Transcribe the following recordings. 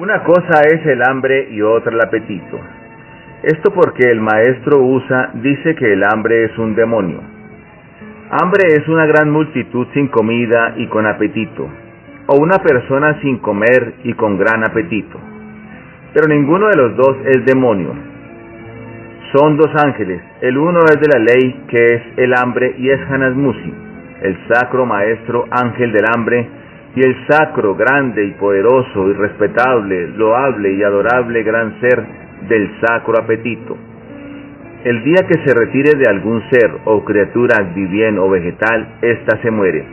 Una cosa es el hambre y otra el apetito. Esto porque el maestro Usa dice que el hambre es un demonio. Hambre es una gran multitud sin comida y con apetito, o una persona sin comer y con gran apetito. Pero ninguno de los dos es demonio. Son dos ángeles, el uno es de la ley, que es el hambre, y es Hanasmusi, el sacro maestro ángel del hambre, y el sacro, grande y poderoso y respetable, loable y adorable gran ser del sacro apetito. El día que se retire de algún ser o criatura viviente o vegetal, ésta se muere.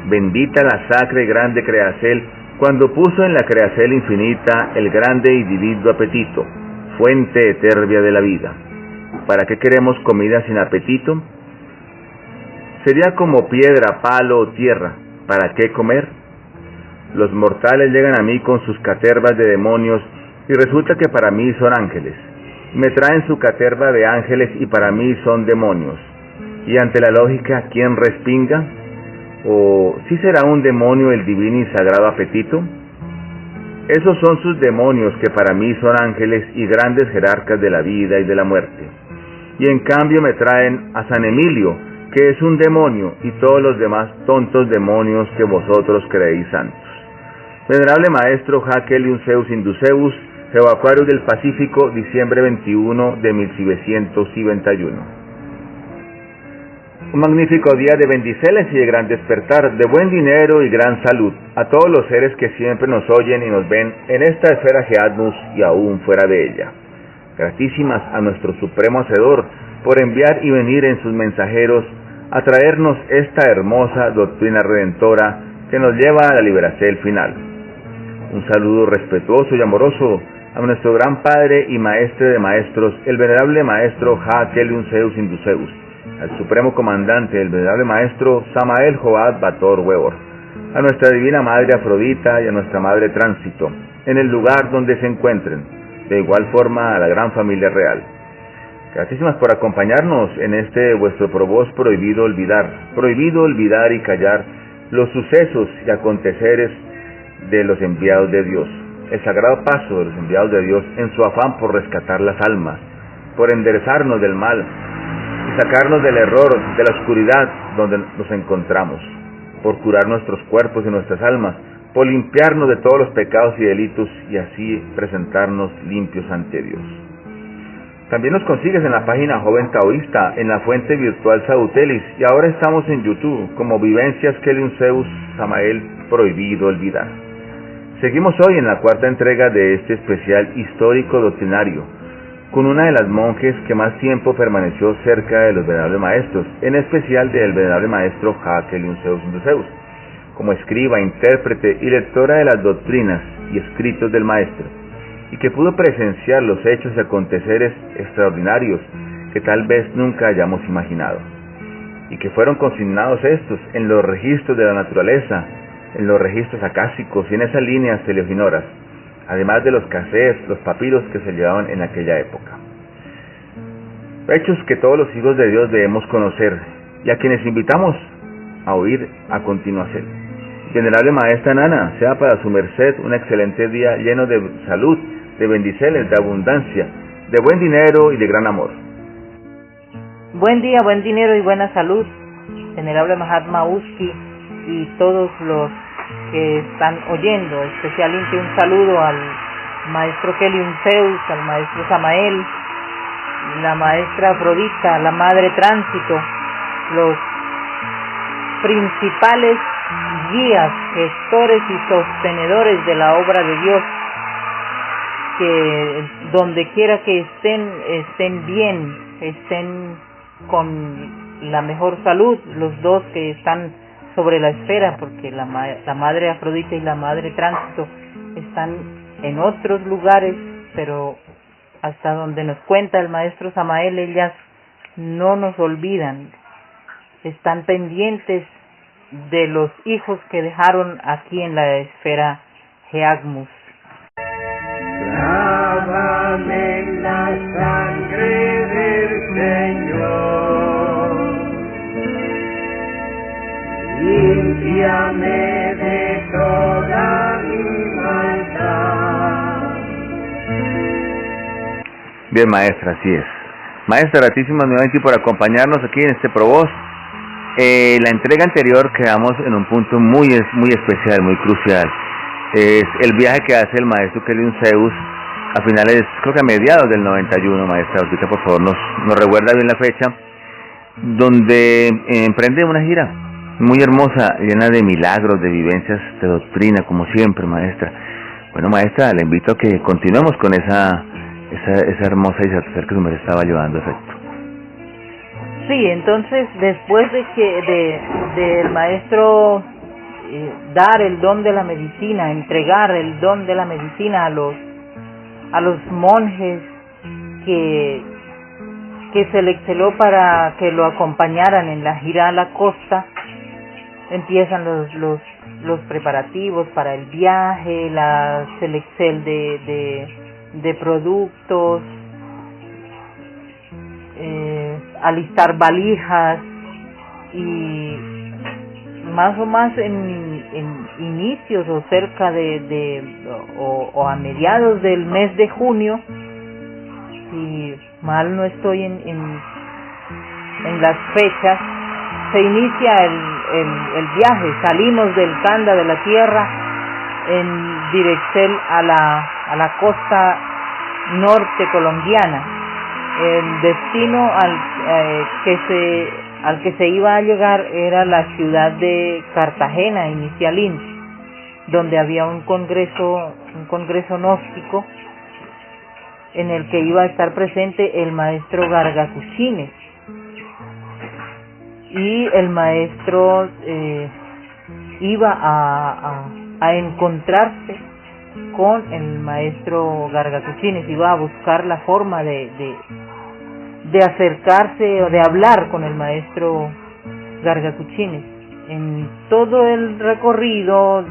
Bendita la sacra y grande Creacel, cuando puso en la Creacel infinita el grande y divino apetito, fuente eterna de la vida. ¿Para qué queremos comida sin apetito? Sería como piedra, palo o tierra. ¿Para qué comer? Los mortales llegan a mí con sus catervas de demonios y resulta que para mí son ángeles. Me traen su caterva de ángeles y para mí son demonios. Y ante la lógica, ¿quién respinga? ¿O sí será un demonio el divino y sagrado apetito? Esos son sus demonios que para mí son ángeles y grandes jerarcas de la vida y de la muerte. Y en cambio me traen a San Emilio, que es un demonio, y todos los demás tontos demonios que vosotros creéis santos. Venerable Maestro Jacquelius Zeus Induceus, Geoaquarius del Pacífico, diciembre 21 de 1991. Un magnífico día de bendiceles y de gran despertar, de buen dinero y gran salud, a todos los seres que siempre nos oyen y nos ven en esta esfera Geatmus y aún fuera de ella. Gratísimas a nuestro Supremo Hacedor por enviar y venir en sus mensajeros a traernos esta hermosa doctrina redentora que nos lleva a la liberación final. Un saludo respetuoso y amoroso a nuestro gran Padre y Maestre de Maestros, el Venerable Maestro Jacquelius Zeus Induceus, al Supremo Comandante, el Venerable Maestro Samael Joad Bator Weor, a nuestra Divina Madre Afrodita y a nuestra Madre Tránsito, en el lugar donde se encuentren, de igual forma a la gran familia real. Gracias por acompañarnos en este vuestro probós prohibido olvidar y callar los sucesos y aconteceres de los enviados de Dios, el sagrado paso de los enviados de Dios en su afán por rescatar las almas, por enderezarnos del mal y sacarnos del error, de la oscuridad donde nos encontramos, por curar nuestros cuerpos y nuestras almas, por limpiarnos de todos los pecados y delitos y así presentarnos limpios ante Dios. También nos consigues en la página Joven Taoísta, en la fuente virtual Sautelis, y ahora estamos en YouTube como Vivencias Kelium Zeus Samael Prohibido Olvidar. Seguimos hoy en la cuarta entrega de este especial histórico doctrinario, con una de las monjes que más tiempo permaneció cerca de los venerables maestros, en especial del venerable maestro Jacquelius Zeus Induceus, como escriba, intérprete y lectora de las doctrinas y escritos del maestro, y que pudo presenciar los hechos y aconteceres extraordinarios que tal vez nunca hayamos imaginado, y que fueron consignados estos en los registros de la naturaleza, en los registros acásicos y en esas líneas teleoginoras, además de los cassettes, los papiros que se llevaban en aquella época. Hechos que todos los hijos de Dios debemos conocer y a quienes invitamos a oír a continuación. Venerable Maestra Nana, sea para su merced un excelente día lleno de salud, de bendiceles, de abundancia, de buen dinero y de gran amor. Buen día, buen dinero y buena salud, Venerable Mahatma Uski y todos los que están oyendo, especialmente un saludo al Maestro Kelium Zeus, al Maestro Samael, la Maestra Afrodita, la Madre Tránsito, los principales guías, gestores y sostenedores de la obra de Dios, que donde quiera que estén bien, estén con la mejor salud, los dos que están sobre la esfera, porque la Madre Afrodita y la Madre Tránsito están en otros lugares, pero hasta donde nos cuenta el Maestro Samael, ellas no nos olvidan, están pendientes de los hijos que dejaron aquí en la esfera Geatmus. Lávame en la sangre del Señor, límpiame de toda mi maldad. Bien, maestra, así es. Maestra, gratísimas nuevamente por acompañarnos aquí en este Provoz. La entrega anterior quedamos en un punto muy especial, muy crucial. Es el viaje que hace el maestro Kelvin Zeus a finales, creo que a mediados del 91, maestra. Ahorita por favor nos recuerda bien la fecha, donde emprende una gira muy hermosa, llena de milagros, de vivencias, de doctrina, como siempre, maestra. Bueno, maestra, le invito a que continuemos con esa hermosa y satisfactoria que su merced estaba llevando a efecto. Sí, entonces después de que del maestro dar el don de la medicina, entregar el don de la medicina a los monjes que se le exceló para que lo acompañaran en la gira a la costa, empiezan los preparativos para el viaje, la selección de productos, alistar valijas, y más o más en inicios o cerca o a mediados del mes de junio, si mal no estoy en las fechas, se inicia el viaje. Salimos del Canda de la Tierra en dirección a la costa norte colombiana. El destino al que se iba a llegar era la ciudad de Cartagena inicialmente, donde había un congreso gnóstico en el que iba a estar presente el maestro Garga Cuchines, y el maestro iba a encontrarse con el maestro Garga Cuchines, iba a buscar la forma de acercarse o de hablar con el maestro Garga Cuchines. En todo el recorrido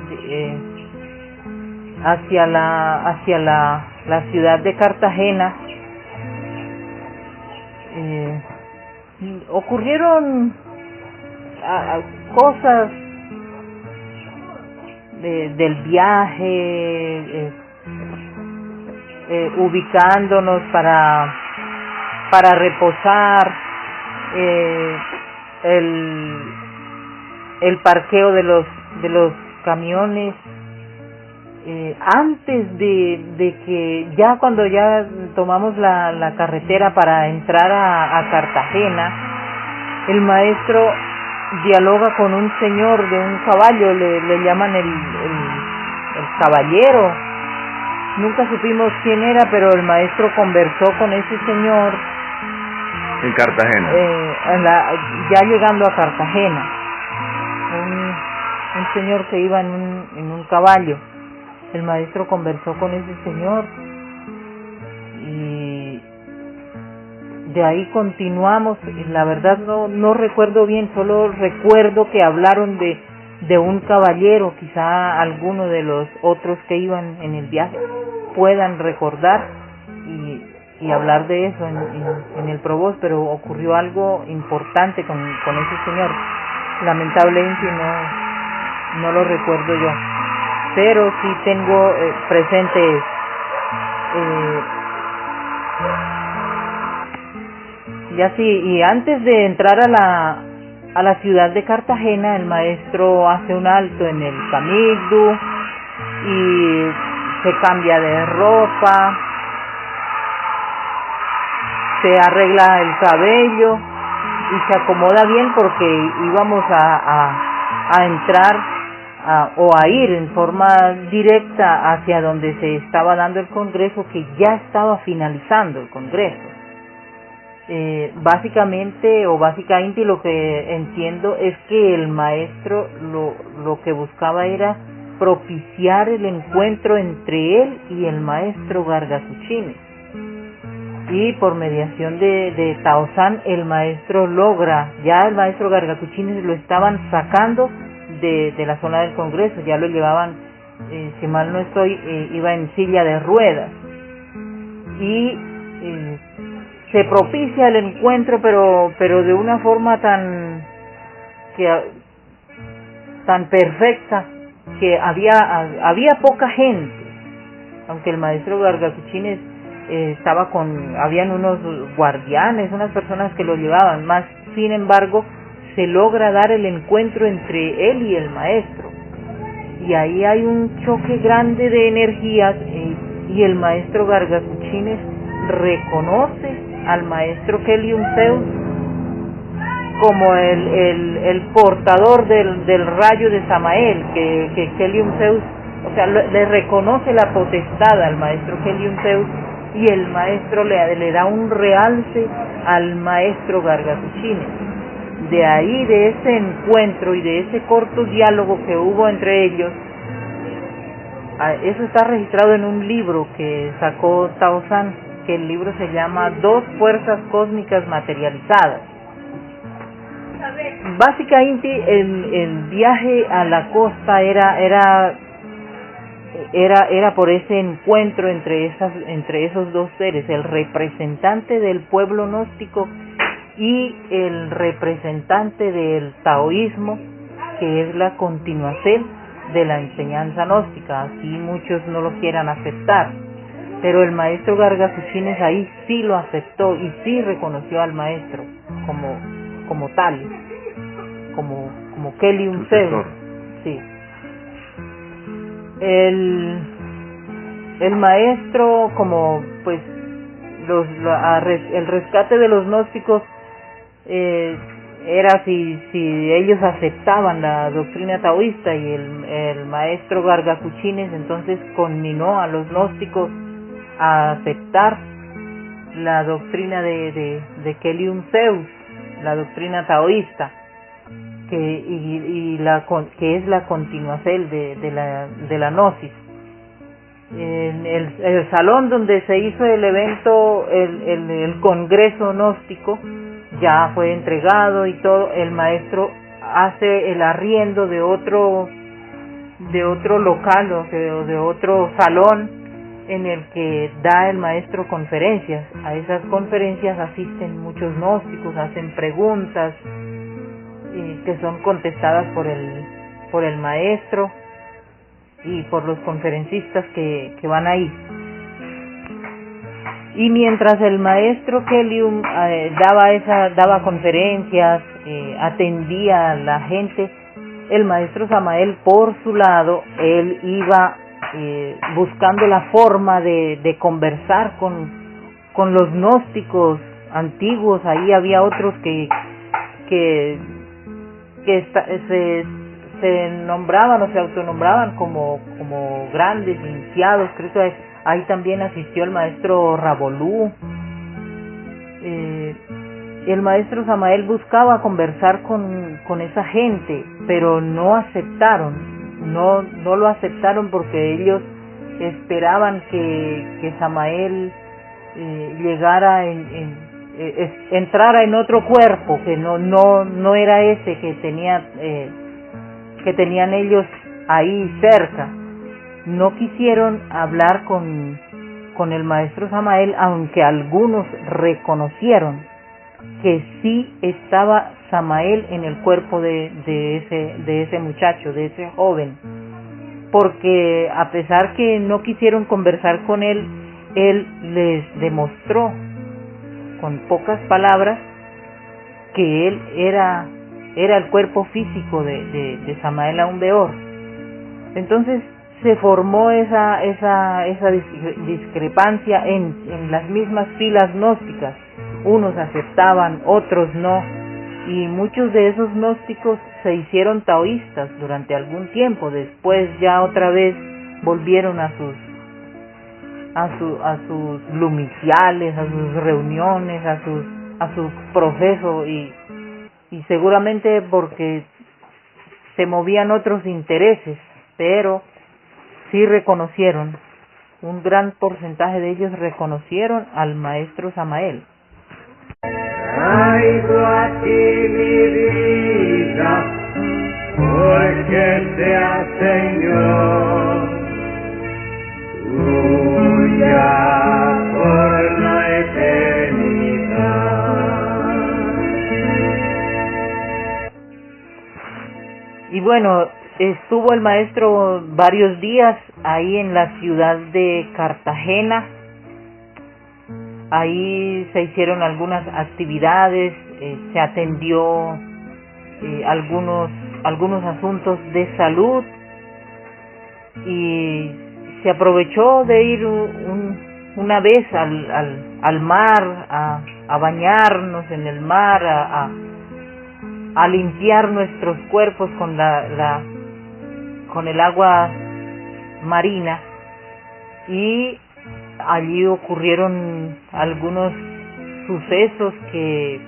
hacia la ciudad de Cartagena ocurrieron cosas del viaje, ubicándonos para reposar, el parqueo de los camiones, antes de que ya cuando ya tomamos la carretera para entrar a Cartagena, el maestro dialoga con un señor de un caballo, le llaman el caballero. Nunca supimos quién era, pero el maestro conversó con ese señor en Cartagena, ya llegando a Cartagena, un señor que iba en un caballo. El maestro conversó con ese señor y de ahí continuamos. La verdad no recuerdo bien, solo recuerdo que hablaron de un caballero. Quizá alguno de los otros que iban en el viaje puedan recordar y hablar de eso en el Provoz, pero ocurrió algo importante con ese señor. Lamentablemente no lo recuerdo yo, pero sí tengo presente y antes de entrar a la ciudad de Cartagena, el maestro hace un alto en el Camigdu y se cambia de ropa, se arregla el cabello y se acomoda bien, porque íbamos a entrar o a ir en forma directa hacia donde se estaba dando el congreso, que ya estaba finalizando el congreso. Básicamente lo que entiendo es que el maestro lo que buscaba era propiciar el encuentro entre él y el maestro Garga Cuchines, y por mediación de Taozán el maestro el maestro Garga Cuchines lo estaban sacando de la zona del congreso, ya lo llevaban, si mal no estoy, iba en silla de ruedas, y se propicia el encuentro, pero de una forma tan perfecta, que había poca gente, aunque el maestro Garga Cuchines habían unos guardianes, unas personas que lo llevaban, más sin embargo se logra dar el encuentro entre él y el maestro, y ahí hay un choque grande de energías, y el maestro Gargacuchines reconoce al maestro Kelium Zeus como el portador del rayo de Samael, que Kelium Zeus, o sea, le reconoce la potestad al maestro Kelium Zeus, y el maestro le da un realce al maestro Gargacuchines. De ahí, de ese encuentro y de ese corto diálogo que hubo entre ellos, eso está registrado en un libro que sacó Tao San, que el libro se llama Dos fuerzas cósmicas materializadas. Básicamente el viaje a la costa era por ese encuentro entre esos dos seres, el representante del pueblo gnóstico y el representante del taoísmo, que es la continuación de la enseñanza gnóstica, así muchos no lo quieran aceptar, pero el maestro Gargacuchines ahí sí lo aceptó y sí reconoció al maestro como tal, como Kelium Zeus. Sí. El maestro, como pues el rescate de los gnósticos era si ellos aceptaban la doctrina taoísta, y el maestro Gargacuchines entonces conminó a los gnósticos a aceptar la doctrina de Kelium Zeus, la doctrina taoísta, que es la continuación de la gnosis. En el salón donde se hizo el evento, el congreso gnóstico, ya fue entregado y todo. El maestro hace el arriendo de otro local o de otro salón en el que da el maestro conferencias. A esas conferencias asisten muchos gnósticos, hacen preguntas que son contestadas por el maestro y por los conferencistas que van ahí. Y mientras el maestro Kelium daba conferencias, atendía a la gente, el maestro Samael, por su lado, él iba buscando la forma de conversar con los gnósticos antiguos. Ahí había otros que se nombraban o se autonombraban como grandes iniciados. Creo que ahí también asistió el maestro Rabolú. El maestro Samael buscaba conversar con esa gente, pero no lo aceptaron porque ellos esperaban que Samael llegara entrara en otro cuerpo que no era ese que tenían ellos ahí cerca. No quisieron hablar con el maestro Samael, aunque algunos reconocieron que sí estaba Samael en el cuerpo de ese muchacho, de ese joven, porque a pesar que no quisieron conversar con él les demostró con pocas palabras que él era el cuerpo físico de Samael Aun Weor. Entonces se formó esa discrepancia en las mismas filas gnósticas. Unos aceptaban, otros no, y muchos de esos gnósticos se hicieron taoístas durante algún tiempo. Después ya otra vez volvieron a sus lumiciales, a sus reuniones, a su proceso, y seguramente porque se movían otros intereses, pero sí reconocieron, un gran porcentaje de ellos reconocieron al maestro Samael. Traigo a ti mi vida, porque sea Señor, tuya por la eternidad. Y bueno, estuvo el maestro varios días ahí en la ciudad de Cartagena, Ahí se hicieron algunas actividades, se atendió algunos asuntos de salud, y se aprovechó de ir una vez al mar a bañarnos en el mar, a limpiar nuestros cuerpos con el agua marina, y allí ocurrieron algunos sucesos que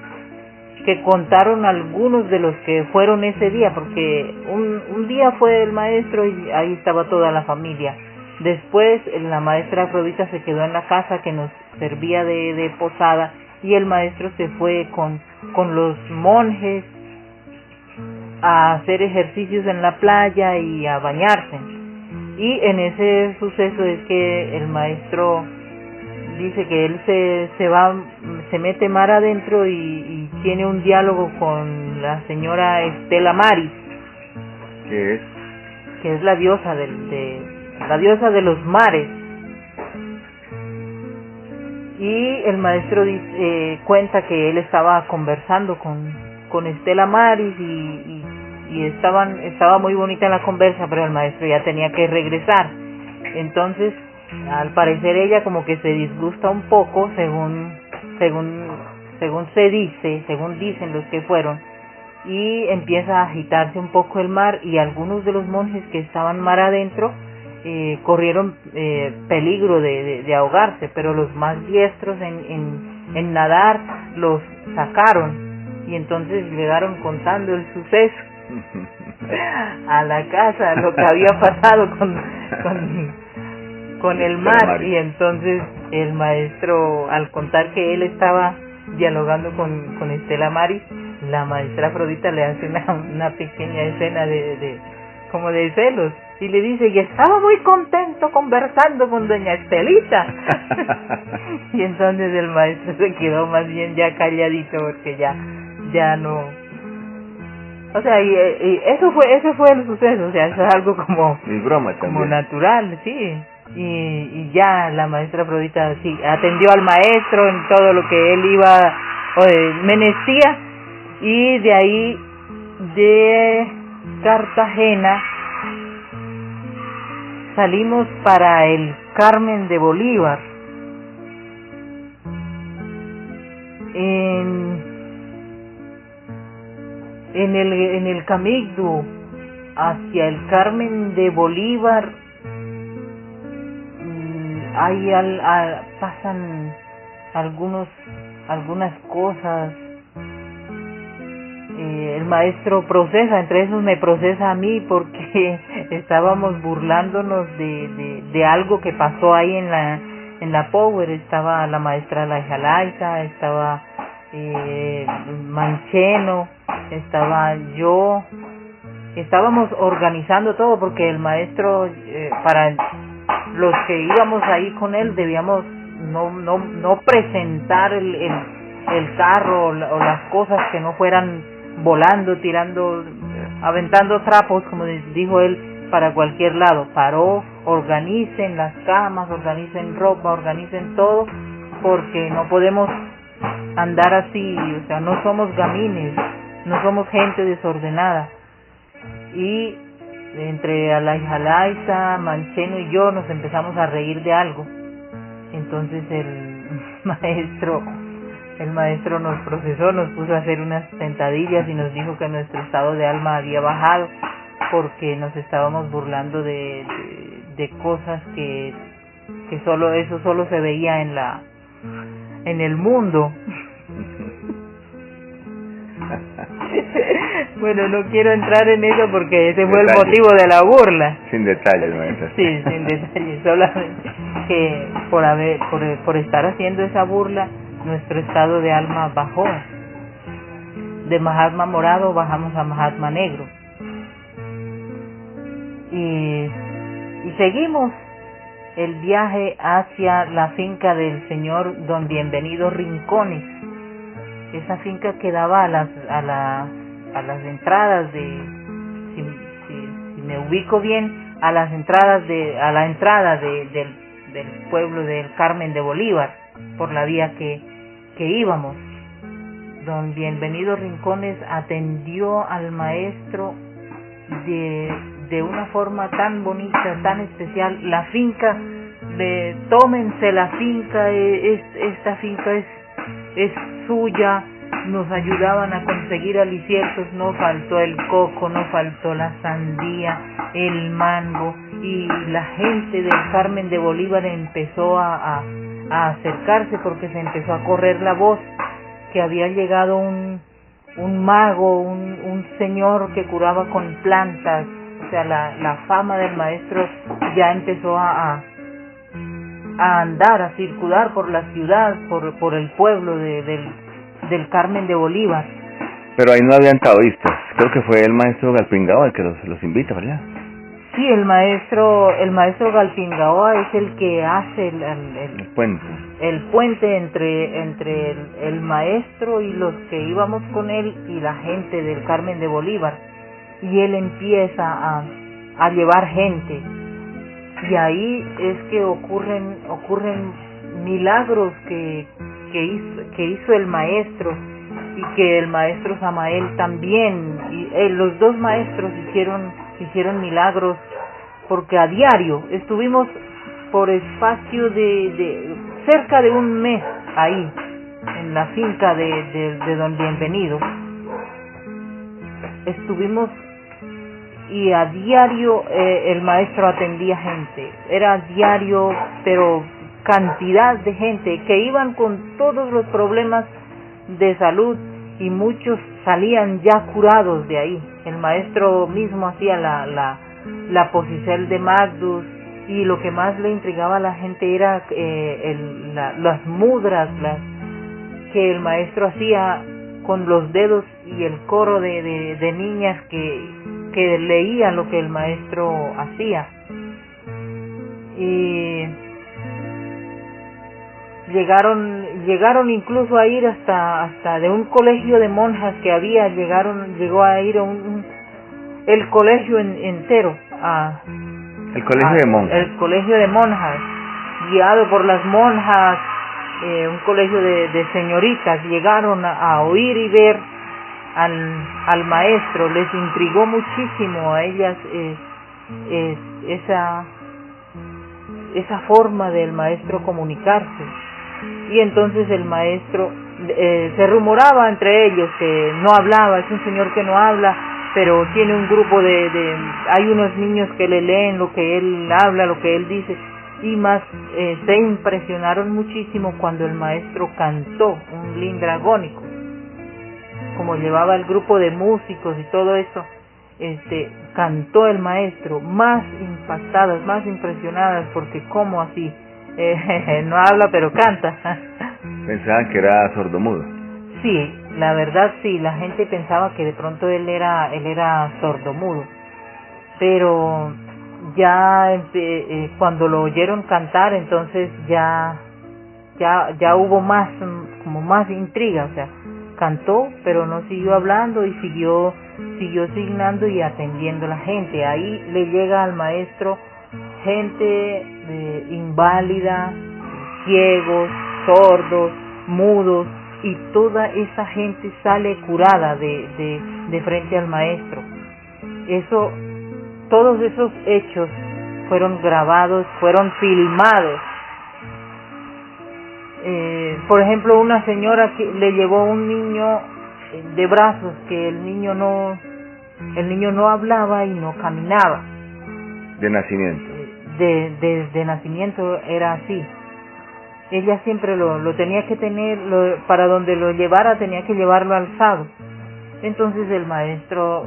contaron algunos de los que fueron ese día, porque un día fue el maestro y ahí estaba toda la familia. Después la maestra Afrodita se quedó en la casa que nos servía de posada, y el maestro se fue con los monjes a hacer ejercicios en la playa y a bañarse. Y en ese suceso es que el maestro dice que él se mete mar adentro y tiene un diálogo con la señora Estela Maris, ¿Qué es? que es la diosa la diosa de los mares. Y el maestro cuenta que él estaba conversando con Estela Maris y estaba muy bonita la conversa, pero el maestro ya tenía que regresar. Entonces, al parecer ella como que se disgusta un poco, según se dice, según dicen los que fueron, y empieza a agitarse un poco el mar, y algunos de los monjes que estaban mar adentro corrieron peligro de ahogarse, pero los más diestros en nadar los sacaron, y entonces llegaron contando el suceso a la casa, lo que había pasado con el mar. Y entonces el maestro, al contar que él estaba dialogando con Estela Maris, la maestra Afrodita le hace una pequeña escena como de celos, y le dice: y estaba muy contento conversando con doña Estelita. Y entonces el maestro se quedó más bien ya calladito, porque ya no, o sea, y ese fue el suceso, o sea, eso es algo como natural, sí. Y ya la maestra Afrodita sí atendió al maestro en todo lo que él iba menestía, y de ahí de Cartagena salimos para el Carmen de Bolívar. En el camino hacia el Carmen de Bolívar pasan algunas cosas. El maestro procesa, entre esos me procesa a mí, porque estábamos burlándonos de algo que pasó ahí en la Power. Estaba la maestra Laija Laisa, estaba Mancheno, estaba yo, estábamos organizando todo, porque el maestro, para los que íbamos ahí con él, debíamos no presentar el carro o las cosas que no fueran volando, tirando, aventando trapos, como dijo él, para cualquier lado. Paró: organicen las camas, organicen ropa, organicen todo, porque no podemos andar así, o sea, no somos gamines, no somos gente desordenada. Y entre Alaisa, Mancheno y yo nos empezamos a reír de algo. Entonces el maestro nos procesó, nos puso a hacer unas sentadillas y nos dijo que nuestro estado de alma había bajado, porque nos estábamos burlando de cosas que solo se veía en el mundo. Bueno, no quiero entrar en eso porque ese fue el motivo de la burla. Sin detalles, maestra. Sí, sin detalles, solamente que por estar haciendo esa burla, nuestro estado de alma bajó. De Mahatma morado bajamos a Mahatma negro. Y seguimos el viaje hacia la finca del señor Don Bienvenido Rincones. Esa finca quedaba a las entradas si me ubico bien, a la entrada del pueblo del Carmen de Bolívar. por la vía que íbamos. Don Bienvenido Rincones atendió al maestro de una forma tan bonita, tan especial. La finca, tómense la finca, esta finca es suya. Nos ayudaban a conseguir aliciertos, no faltó el coco, no faltó la sandía, el mango, y la gente del Carmen de Bolívar empezó a acercarse porque se empezó a correr la voz que había llegado un mago, un señor que curaba con plantas. O sea, la fama del maestro ya empezó a andar, a circular por la ciudad, por el pueblo del Carmen de Bolívar. Pero ahí no habían taoístas. Creo que fue el maestro Galpingaoa el que los invita para allá. Sí, el maestro Galpingaoa es el que hace El puente. El puente entre el maestro y los que íbamos con él y la gente del Carmen de Bolívar. Y él empieza a llevar gente. Y ahí es que ocurren milagros que hizo el maestro, y que el maestro Samael también, y los dos maestros hicieron milagros, porque a diario estuvimos por espacio de cerca de un mes ahí en la finca de Don Bienvenido. Estuvimos, y a diario el maestro atendía gente. Era a diario, pero cantidad de gente que iban con todos los problemas de salud, y muchos salían ya curados de ahí. El maestro mismo hacía la posicel de Magdus, y lo que más le intrigaba a la gente era las mudras que el maestro hacía con los dedos, y el coro de niñas que leían lo que el maestro hacía. Y llegaron incluso a ir hasta de un colegio de monjas que había, llegó a ir el colegio entero, el colegio de monjas. El colegio de monjas, guiado por las monjas, un colegio de señoritas. Llegaron a oír y ver al maestro. Les intrigó muchísimo a ellas esa forma del maestro comunicarse. Y entonces el maestro, se rumoraba entre ellos que no hablaba, es un señor que no habla, pero tiene un grupo hay unos niños que le leen lo que él habla, lo que él dice. Y más, se impresionaron muchísimo cuando el maestro cantó un lindragónico. Como llevaba el grupo de músicos y todo eso, cantó el maestro, más impactadas, más impresionadas, porque ¿cómo así? No habla pero canta. Pensaban que era sordomudo. Sí, la verdad sí, la gente pensaba que de pronto él era sordomudo, pero ya cuando lo oyeron cantar, entonces ya hubo más intriga. O sea, cantó pero no siguió hablando, y siguió signando y atendiendo a la gente. Ahí le llega al maestro gente inválida, ciegos, sordos, mudos, y toda esa gente sale curada de frente al maestro. Todos esos hechos fueron grabados, fueron filmados. Por ejemplo, una señora que le llevó un niño de brazos, que el niño no hablaba y no caminaba. De nacimiento. De nacimiento era así. Ella siempre lo tenía que tener, para donde lo llevara tenía que llevarlo alzado. Entonces el maestro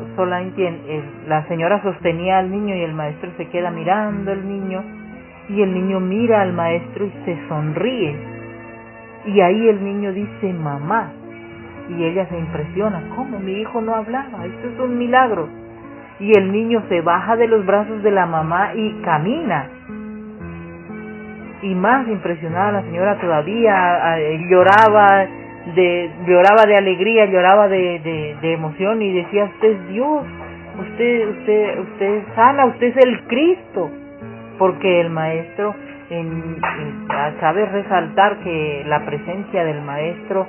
la señora sostenía al niño, y el maestro se queda mirando al niño, y el niño mira al maestro y se sonríe. Y ahí el niño dice mamá, y ella se impresiona. ¿Cómo? Mi hijo no hablaba, esto es un milagro. Y el niño se baja de los brazos de la mamá y camina. Y más impresionada la señora todavía, lloraba de alegría, lloraba de emoción, y decía: usted es Dios, usted es sana, usted es el Cristo. Porque el maestro Cabe resaltar que la presencia del maestro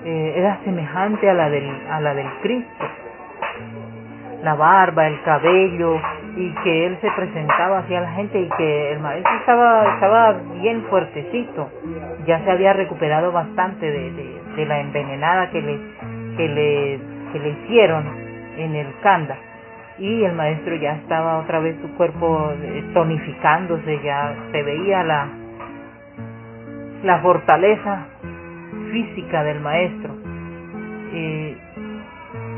era semejante a la del Cristo, la barba, el cabello, y que él se presentaba hacia la gente, y que el maestro estaba bien fuertecito, ya se había recuperado bastante de la envenenada que le hicieron en el Kanda, y el maestro ya estaba otra vez su cuerpo tonificándose, ya se veía la fortaleza física del maestro.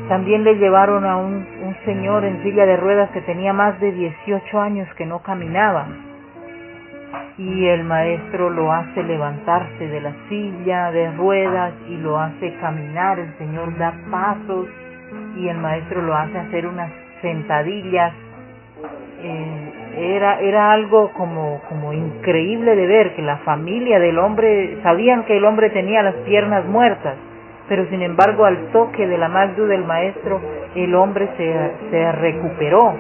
También le llevaron a un señor en silla de ruedas que tenía más de 18 años que no caminaba, y el maestro lo hace levantarse de la silla de ruedas y lo hace caminar. El señor da pasos y el maestro lo hace hacer unas sentadillas. Era algo como increíble de ver, que la familia del hombre sabían que el hombre tenía las piernas muertas, pero sin embargo al toque de la magdu del maestro el hombre se recuperó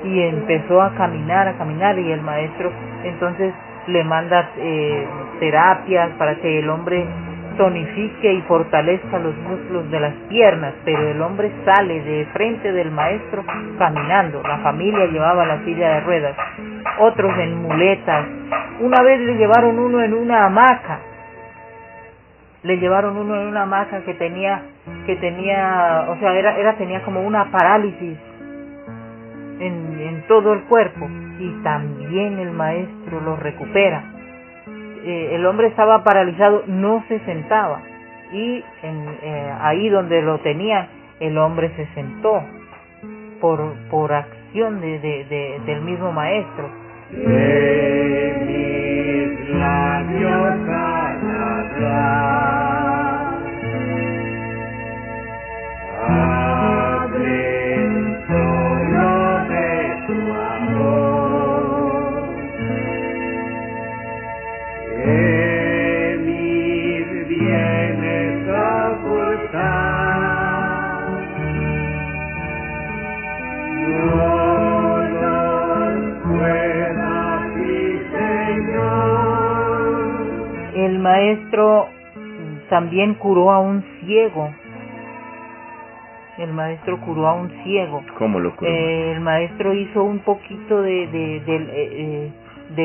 y empezó a caminar, y el maestro entonces le manda terapias para que el hombre tonifique y fortalezca los músculos de las piernas, pero el hombre sale de frente del maestro caminando. La familia llevaba la silla de ruedas, otros en muletas. Una vez le llevaron uno en una hamaca, que tenía, o sea, tenía como una parálisis en todo el cuerpo, y también el maestro lo recupera. El hombre estaba paralizado, no se sentaba, y ahí donde lo tenía el hombre se sentó por acción del mismo maestro. De mis labios al hablar, hablen solo de tu amor, que mis bienes ocultar, no los pueda mi Señor. El maestro también curó a un ciego. ¿Cómo lo curó? El maestro hizo un poquito de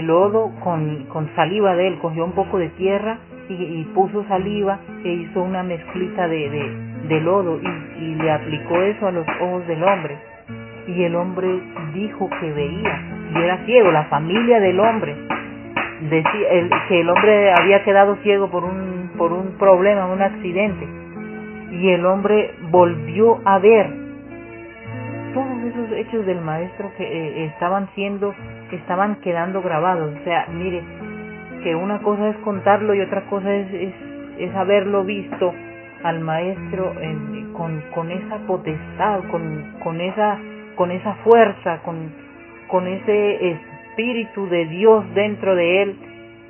lodo con saliva de él, cogió un poco de tierra y puso saliva e hizo una mezclita de lodo y le aplicó eso a los ojos del hombre, y el hombre dijo que veía, y era ciego. La familia del hombre decía que el hombre había quedado ciego por un problema, un accidente, y el hombre volvió a ver. Todos esos hechos del maestro que estaban quedando grabados. O sea, mire, que una cosa es contarlo y otra cosa es haberlo visto al maestro con esa potestad, con esa fuerza, con ese espíritu de Dios dentro de él,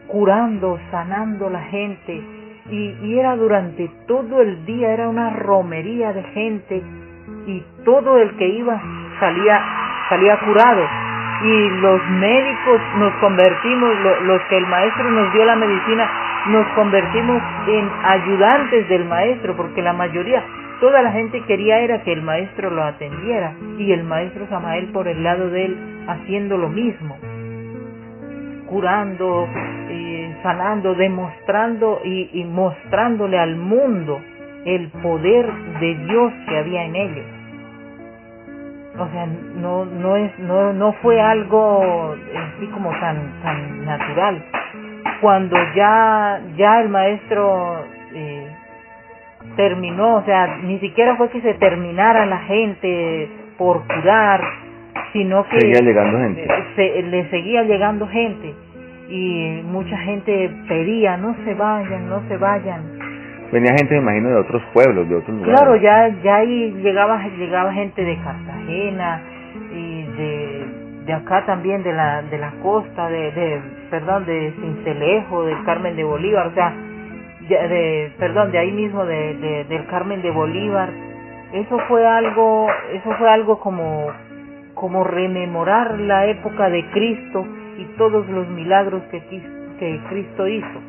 curando, sanando a la gente. Y era durante todo el día, era una romería de gente, y todo el que iba salía curado. Y los médicos nos convertimos, los que el maestro nos dio la medicina, nos convertimos en ayudantes del maestro, porque la mayoría, toda la gente quería era que el maestro lo atendiera, y el maestro Samael por el lado de él haciendo lo mismo, curando, sanando, demostrando y mostrándole al mundo el poder de Dios que había en ellos. O sea, no fue algo así como tan natural. Cuando ya el maestro terminó, o sea, ni siquiera fue que se terminara la gente por curar, sino que seguía llegando gente. Le seguía llegando gente, y mucha gente pedía: no se vayan. Venía gente, me imagino, de otros pueblos, de otros lugares. Claro, ya ahí llegaba gente de Cartagena y de acá también, de la costa, de Sincelejo, del Carmen de Bolívar, o sea, de ahí mismo del Carmen de Bolívar. Eso fue algo como rememorar la época de Cristo y todos los milagros que Cristo hizo.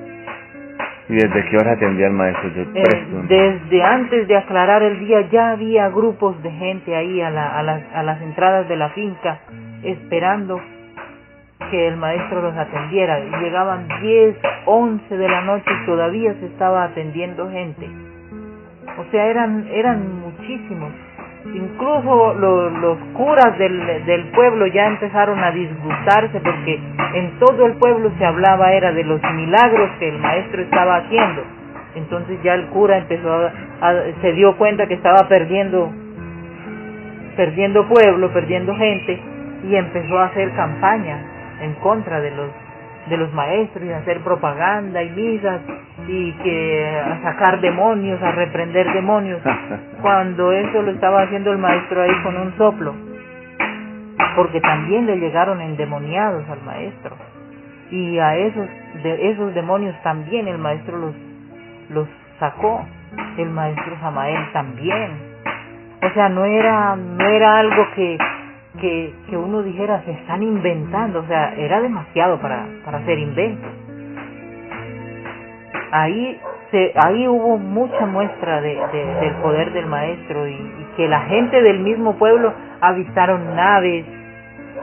¿Y desde qué hora atendía el maestro? Yo pregunto. Desde antes de aclarar el día ya había grupos de gente ahí a las entradas de la finca esperando que el maestro los atendiera. Y llegaban 10, 11 de la noche y todavía se estaba atendiendo gente. O sea, eran muchísimos. Incluso los curas del pueblo ya empezaron a disgustarse porque en todo el pueblo se hablaba era de los milagros que el maestro estaba haciendo. Entonces ya el cura empezó se dio cuenta que estaba perdiendo pueblo, perdiendo gente, y empezó a hacer campaña en contra de los maestros y a hacer propaganda y misas y a sacar demonios, a reprender demonios, cuando eso lo estaba haciendo el maestro ahí con un soplo, porque también le llegaron endemoniados al maestro, y a esos demonios también el maestro los sacó, el maestro Samael también. O sea, no era algo que uno dijera se están inventando, o sea, era demasiado para hacer inventos. Ahí hubo mucha muestra del poder del maestro, y que la gente del mismo pueblo avistaron naves,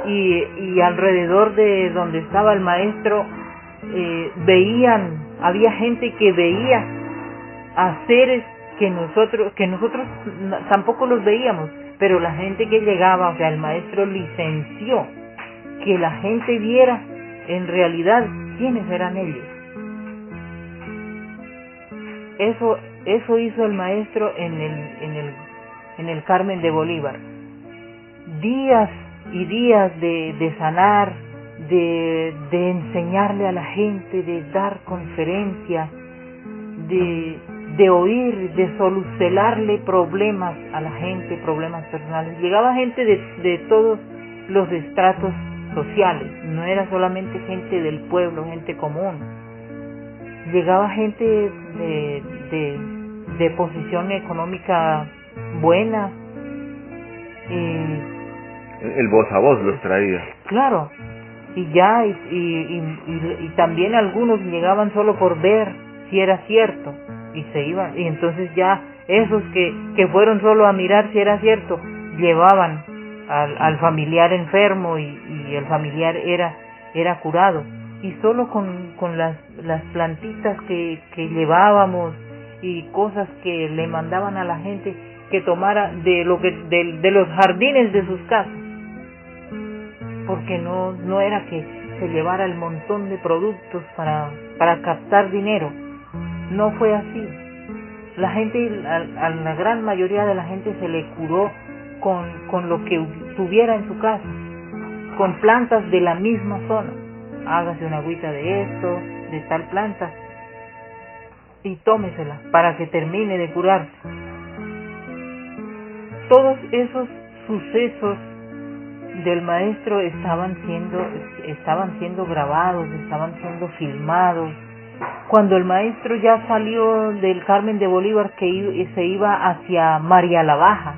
y alrededor de donde estaba el maestro había gente que veía a seres que nosotros tampoco los veíamos, pero la gente que llegaba, o sea, el maestro licenció que la gente viera en realidad quiénes eran ellos. Eso hizo el maestro en el Carmen de Bolívar. Días y días de sanar, de enseñarle a la gente, de dar conferencias, de oír, de solucionarle problemas a la gente, problemas personales. Llegaba gente de todos los estratos sociales, no era solamente gente del pueblo, gente común. Llegaba gente de posición económica buena. El voz a voz los traía. Claro, y también algunos llegaban solo por ver si era cierto, y se iban, y entonces ya esos que fueron solo a mirar si era cierto, llevaban al familiar enfermo, y el familiar era curado. Y solo con las plantitas que llevábamos y cosas que le mandaban a la gente que tomara de los jardines de sus casas, porque no era que se llevara el montón de productos para captar dinero. No fue así. La gente, a la gran mayoría de la gente se le curó con lo que tuviera en su casa, con plantas de la misma zona. Hágase una agüita de esto, de tal planta, y tómesela para que termine de curarse. Todos esos sucesos del maestro estaban siendo grabados, estaban siendo filmados. Cuando el maestro ya salió del Carmen de Bolívar, que se iba hacia María la Baja,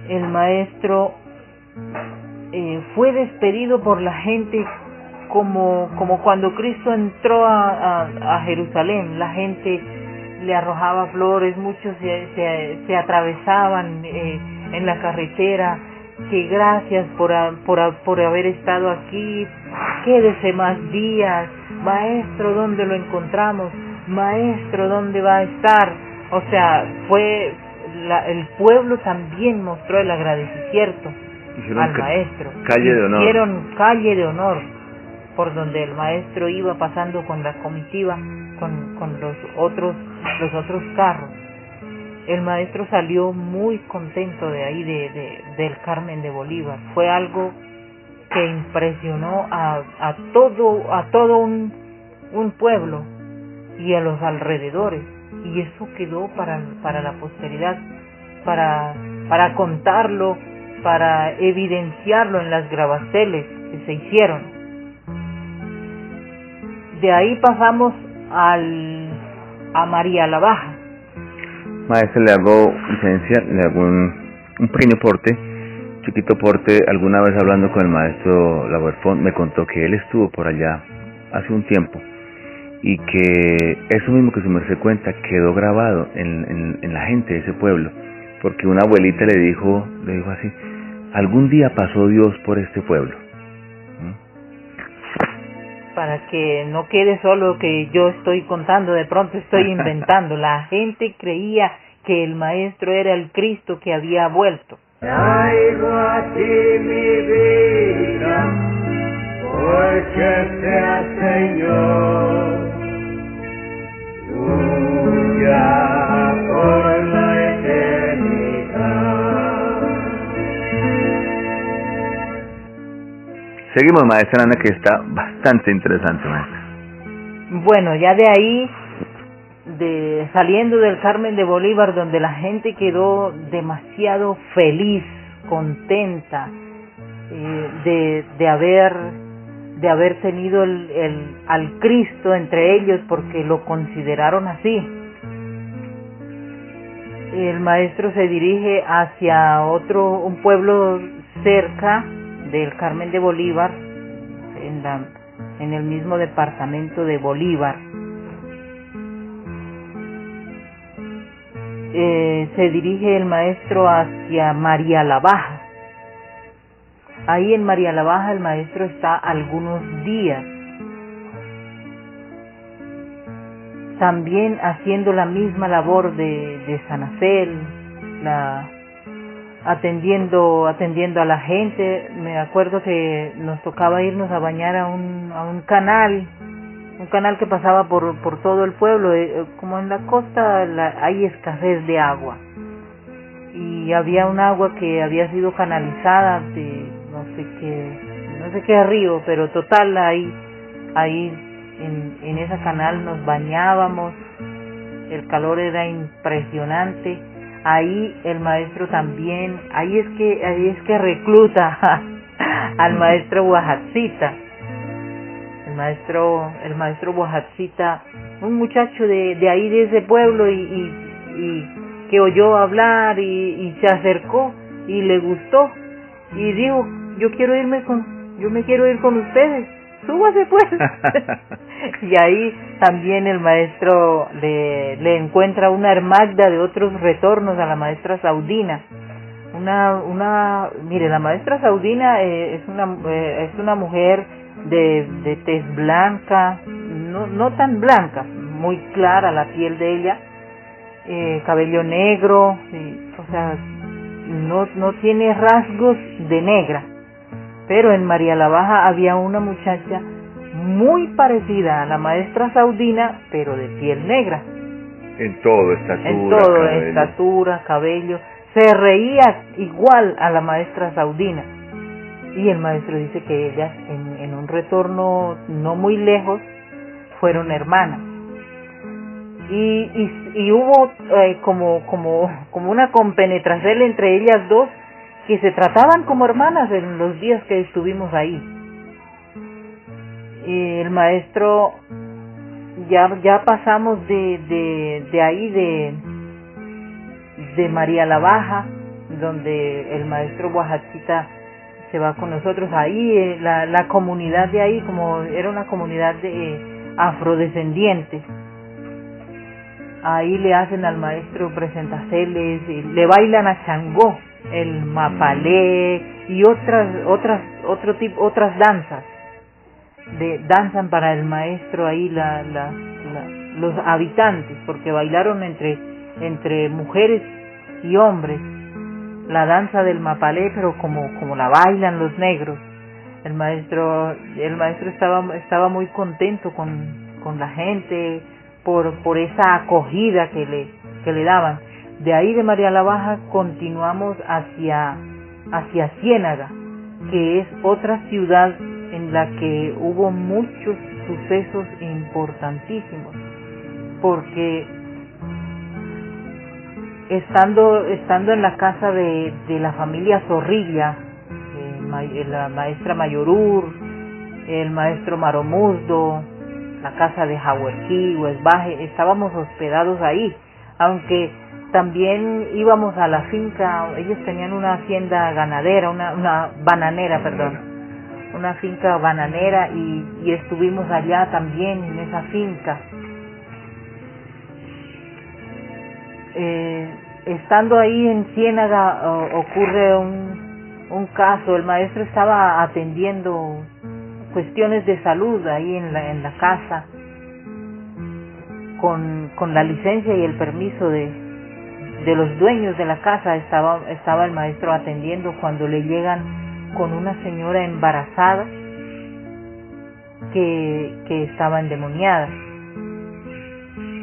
el maestro fue despedido por la gente como cuando Cristo entró a Jerusalén. La gente le arrojaba flores, muchos se atravesaban en la carretera, que gracias por haber estado aquí, quédese más días, maestro, ¿dónde lo encontramos? Maestro, ¿dónde va a estar? O sea, el pueblo también mostró el agradecimiento al maestro. Hicieron calle de honor por donde el maestro iba pasando con la comitiva, con los otros carros. El maestro salió muy contento de ahí, del Carmen de Bolívar. Fue algo que impresionó a todo un pueblo y a los alrededores, y eso quedó para la posteridad, para contarlo, para evidenciarlo en las grabaceles que se hicieron. De ahí pasamos a María la Baja. Maestra, le hago un pequeño aporte, Chiquito Porte, alguna vez hablando con el maestro Laberfont, me contó que él estuvo por allá hace un tiempo y que eso mismo que su merced cuenta quedó grabado en la gente de ese pueblo, porque una abuelita le dijo así: algún día pasó Dios por este pueblo. Para que no quede solo que yo estoy contando, de pronto estoy inventando. La gente creía que el maestro era el Cristo que había vuelto. Traigo a ti mi vida, porque sea Señor, tuya por la eternidad. Seguimos, maestra Ana, que está bastante interesante, maestra. Bueno, ya de ahí, saliendo del Carmen de Bolívar, donde la gente quedó demasiado feliz, contenta de haber tenido al Cristo entre ellos, porque lo consideraron así. El maestro se dirige hacia un pueblo cerca del Carmen de Bolívar, en el mismo departamento de Bolívar. Se dirige el maestro hacia María la Baja. Ahí en María la Baja el maestro está algunos días, también haciendo la misma labor de Sanacel, atendiendo a la gente. Me acuerdo que nos tocaba irnos a bañar a un canal que pasaba por todo el pueblo. Como en la costa hay escasez de agua, y había un agua que había sido canalizada de no sé qué río, pero total, ahí en ese canal nos bañábamos. El calor era impresionante. Ahí el maestro también, ahí es que recluta al maestro Oaxacita. El maestro Oaxacita, un muchacho de ahí, de ese pueblo, y que oyó hablar y se acercó y le gustó y dijo: yo me quiero ir con ustedes, súbase pues. Y ahí también el maestro le encuentra una hermagda de otros retornos a la maestra Saudina. Mire, la maestra Saudina es una mujer de tez blanca, no tan blanca, muy clara la piel de ella, cabello negro, o sea, no tiene rasgos de negra. Pero en María la Baja había una muchacha muy parecida a la maestra Saudina, pero de piel negra. En todo, estatura, cabello. Se reía igual a la maestra Saudina. Y el maestro dice que ellas, en un retorno no muy lejos, fueron hermanas. Y hubo como una compenetración entre ellas dos, que se trataban como hermanas en los días que estuvimos ahí. Y el maestro, ya pasamos de ahí, de María la Baja, donde el maestro Oaxacita se va con nosotros. Ahí la comunidad de ahí, como era una comunidad de afrodescendientes, ahí le hacen al maestro presentaceles, le bailan a Changó, el mapalé y otras danzas. Danzan para el maestro ahí los habitantes, porque bailaron entre mujeres y hombres la danza del mapalé, pero como la bailan los negros. El maestro estaba muy contento con la gente por esa acogida que le daban. De ahí, de María la Baja, continuamos hacia Ciénaga, que es otra ciudad en la que hubo muchos sucesos importantísimos, porque estando en la casa de la familia Zorrilla, la maestra Mayorur, el maestro Maromuzdo, la casa de Jahuerquí, Huesbaje, estábamos hospedados ahí, aunque también íbamos a la finca. Ellos tenían una hacienda ganadera, una bananera, perdón, una finca bananera, y estuvimos allá también en esa finca. Estando ahí en Ciénaga ocurre un caso. El maestro estaba atendiendo cuestiones de salud ahí en la casa, con la licencia y el permiso de los dueños de la casa. Estaba el maestro atendiendo cuando le llegan con una señora embarazada que estaba endemoniada,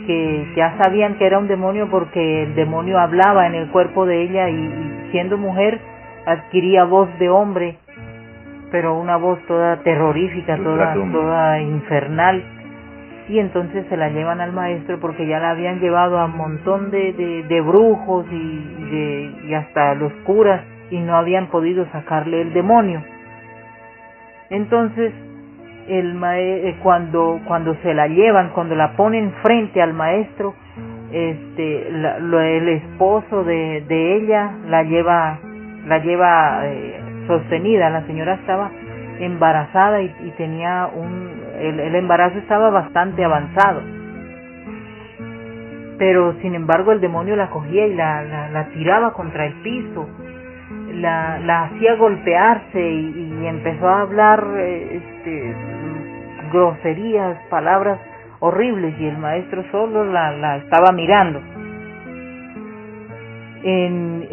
que ya sabían que era un demonio porque el demonio hablaba en el cuerpo de ella, y siendo mujer adquiría voz de hombre, pero una voz toda terrorífica, toda infernal. Y entonces se la llevan al maestro porque ya la habían llevado a un montón de brujos y hasta los curas, y no habían podido sacarle el demonio. Entonces cuando se la llevan, cuando la ponen frente al maestro, el esposo de ella la lleva sostenida. La señora estaba embarazada y tenía el embarazo estaba bastante avanzado, pero sin embargo el demonio la cogía y la tiraba contra el piso, la hacía golpearse, y empezó a hablar groserías, palabras horribles, y el maestro solo la estaba mirando. En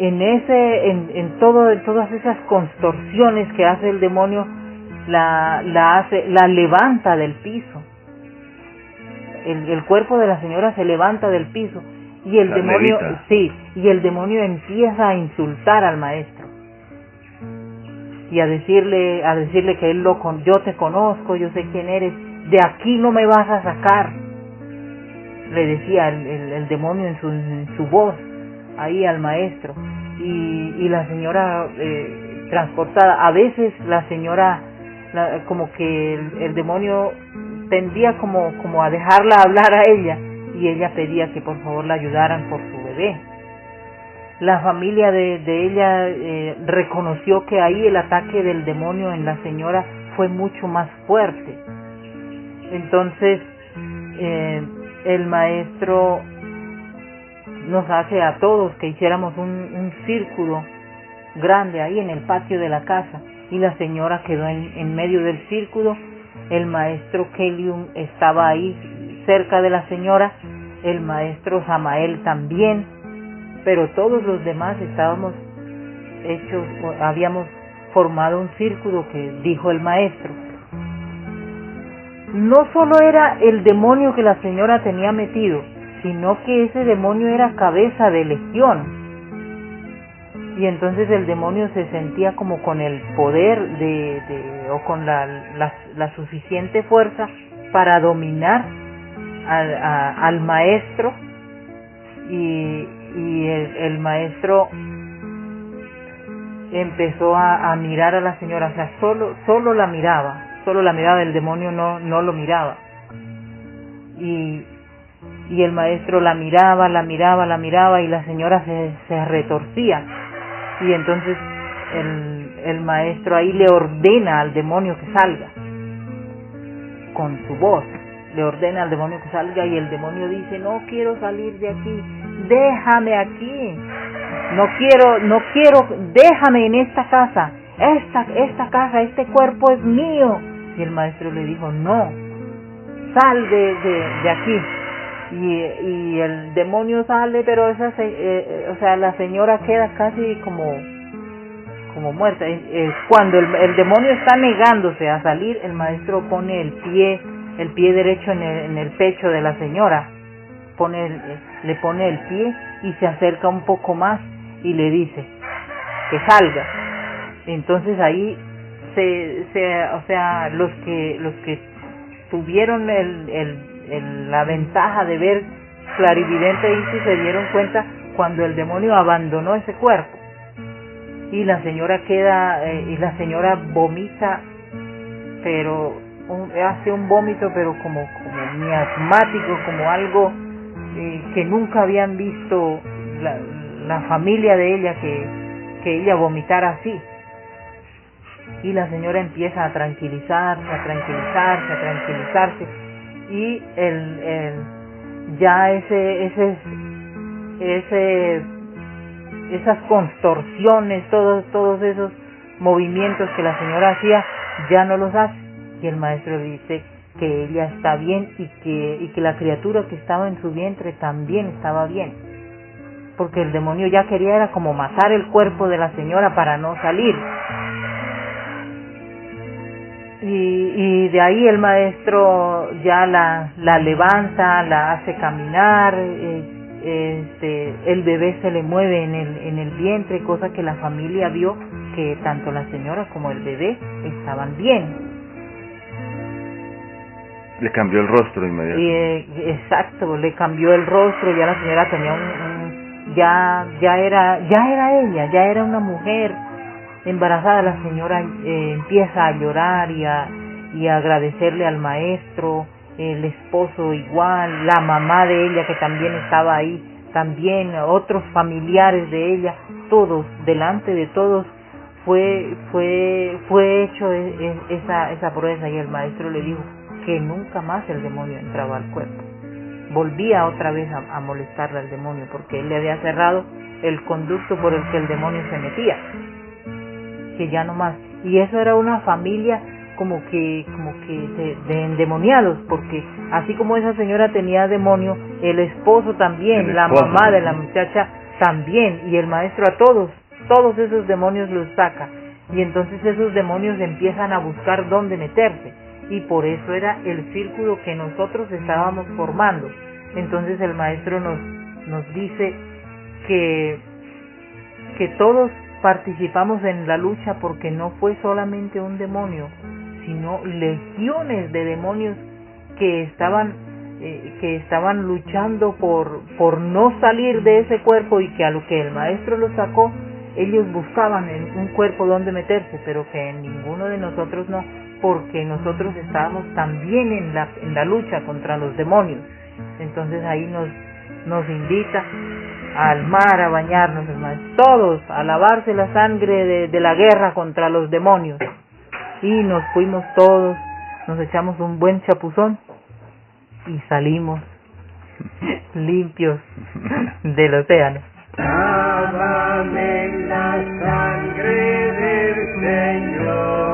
todas esas contorsiones que hace el demonio, la levanta del piso. El cuerpo de la señora se levanta del piso, y el demonio levita. Sí, y el demonio empieza a insultar al maestro y a decirle que yo te conozco, yo sé quién eres, de aquí no me vas a sacar, le decía el demonio en su voz ahí al maestro. Y la señora transportada, a veces la señora como que el demonio tendía como a dejarla hablar a ella, y ella pedía que por favor la ayudaran por su bebé. La familia de ella reconoció que ahí el ataque del demonio en la señora fue mucho más fuerte. Entonces el maestro nos hace a todos que hiciéramos un círculo grande ahí en el patio de la casa, y la señora quedó en medio del círculo. El maestro Kelium estaba ahí cerca de la señora, el maestro Samael también, pero todos los demás habíamos formado un círculo que dijo el maestro. No solo era el demonio que la señora tenía metido, sino que ese demonio era cabeza de legión. Y entonces el demonio se sentía como con el poder o con la suficiente fuerza para dominar al maestro, y el maestro empezó a mirar a la señora, o sea, solo la miraba, el demonio no lo miraba, y el maestro la miraba, y la señora se retorcía. Y entonces el maestro ahí le ordena al demonio que salga, con su voz, le ordena al demonio que salga, y el demonio dice: no quiero salir de aquí, déjame aquí, no quiero, déjame en esta casa, esta casa, este cuerpo es mío. Y el maestro le dijo: no, sal de aquí. Y el demonio sale, pero la señora queda casi como muerta. Cuando el demonio está negándose a salir, el maestro pone el pie derecho en el pecho de la señora, le pone el pie y se acerca un poco más y le dice que salga. Entonces ahí los que tuvieron la ventaja de ver clarividente, se dieron cuenta cuando el demonio abandonó ese cuerpo, y la señora vomita, pero hace un vómito, pero como miasmático, como algo que nunca habían visto la familia de ella que ella vomitara así. Y la señora empieza a tranquilizarse, y ya esas contorsiones, todos esos movimientos que la señora hacía, ya no los hace. Y el maestro dice que ella está bien y que la criatura que estaba en su vientre también estaba bien, porque el demonio ya quería era como matar el cuerpo de la señora para no salir. Y de ahí el maestro ya la levanta, la hace caminar, el bebé se le mueve en el vientre, cosa que la familia vio que tanto la señora como el bebé estaban bien. Le cambió el rostro inmediatamente. Exacto, le cambió el rostro, ya la señora tenía ya era ella, ya era una mujer embarazada. La señora empieza a llorar y a agradecerle al maestro, el esposo igual, la mamá de ella que también estaba ahí, también otros familiares de ella, todos, delante de todos fue hecho esa proeza, y el maestro le dijo que nunca más el demonio entraba al cuerpo. Volvía otra vez a molestarle al demonio, porque él le había cerrado el conducto por el que el demonio se metía, que ya no más. Y eso era una familia como que de endemoniados, porque así como esa señora tenía demonio, el esposo también, la mamá de la muchacha también, y el maestro a todos esos demonios los saca, y entonces esos demonios empiezan a buscar dónde meterse. Y por eso era el círculo que nosotros estábamos formando. Entonces el maestro nos dice que todos participamos en la lucha, porque no fue solamente un demonio, sino legiones de demonios que estaban luchando por no salir de ese cuerpo, y que a lo que el maestro los sacó, ellos buscaban en un cuerpo donde meterse, pero que en ninguno de nosotros no, porque nosotros estábamos también en la lucha contra los demonios. Entonces ahí nos invita al mar a bañarnos, hermanos, todos a lavarse la sangre de la guerra contra los demonios. Y nos fuimos todos, nos echamos un buen chapuzón y salimos limpios del océano. Lávame en la sangre del Señor,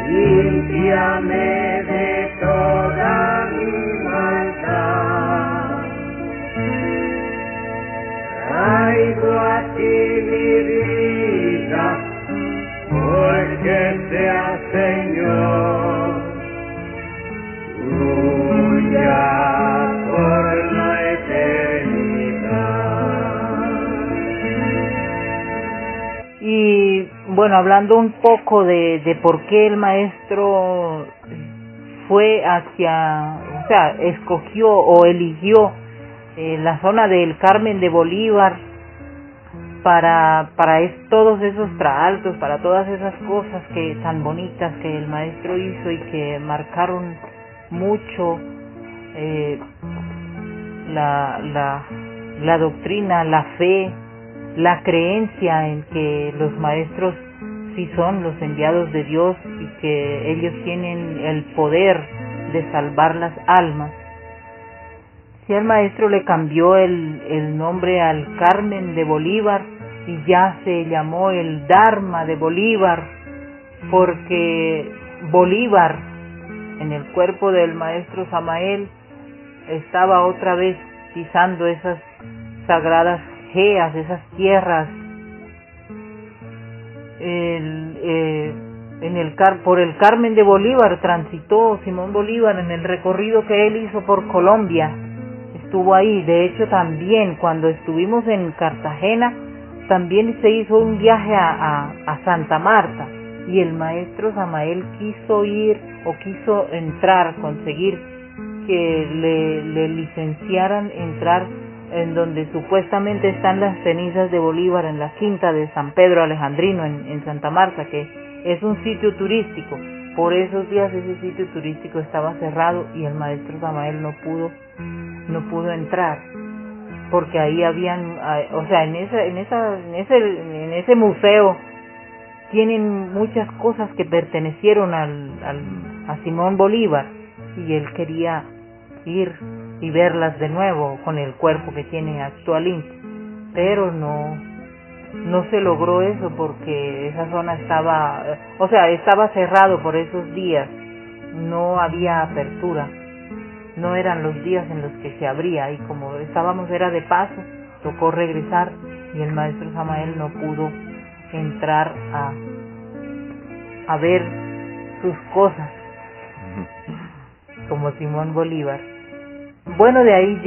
límpiame de toda mi maldad. Traigo a ti mi vida, porque sea Señor tuya por la eternidad. Y bueno, hablando un poco de por qué el maestro fue escogió o eligió la zona del Carmen de Bolívar para todos esos traaltos, para todas esas cosas que tan bonitas que el maestro hizo y que marcaron mucho la doctrina, la fe, la creencia en que los maestros sí son los enviados de Dios y que ellos tienen el poder de salvar las almas. Si el maestro le cambió el nombre al Carmen de Bolívar y ya se llamó el Dharma de Bolívar, porque Bolívar en el cuerpo del maestro Samael estaba otra vez pisando esas sagradas geas, esas tierras. Por el Carmen de Bolívar transitó Simón Bolívar en el recorrido que él hizo por Colombia. Estuvo ahí. De hecho, también cuando estuvimos en Cartagena, también se hizo un viaje a Santa Marta, y el maestro Samael quiso conseguir que le licenciaran entrar en donde supuestamente están las cenizas de Bolívar, en la quinta de San Pedro Alejandrino en Santa Marta, que es un sitio turístico. Por esos días ese sitio turístico estaba cerrado y el maestro Samael no no pudo entrar, porque ahí habían, o sea, en ese museo tienen muchas cosas que pertenecieron a Simón Bolívar, y él quería ir y verlas de nuevo con el cuerpo que tiene actualmente, pero no se logró eso porque esa zona estaba cerrado por esos días, no había apertura, no eran los días en los que se abría, y como estábamos era de paso, tocó regresar, y el maestro Samael no pudo entrar a ver sus cosas como Simón Bolívar. Bueno, de ahí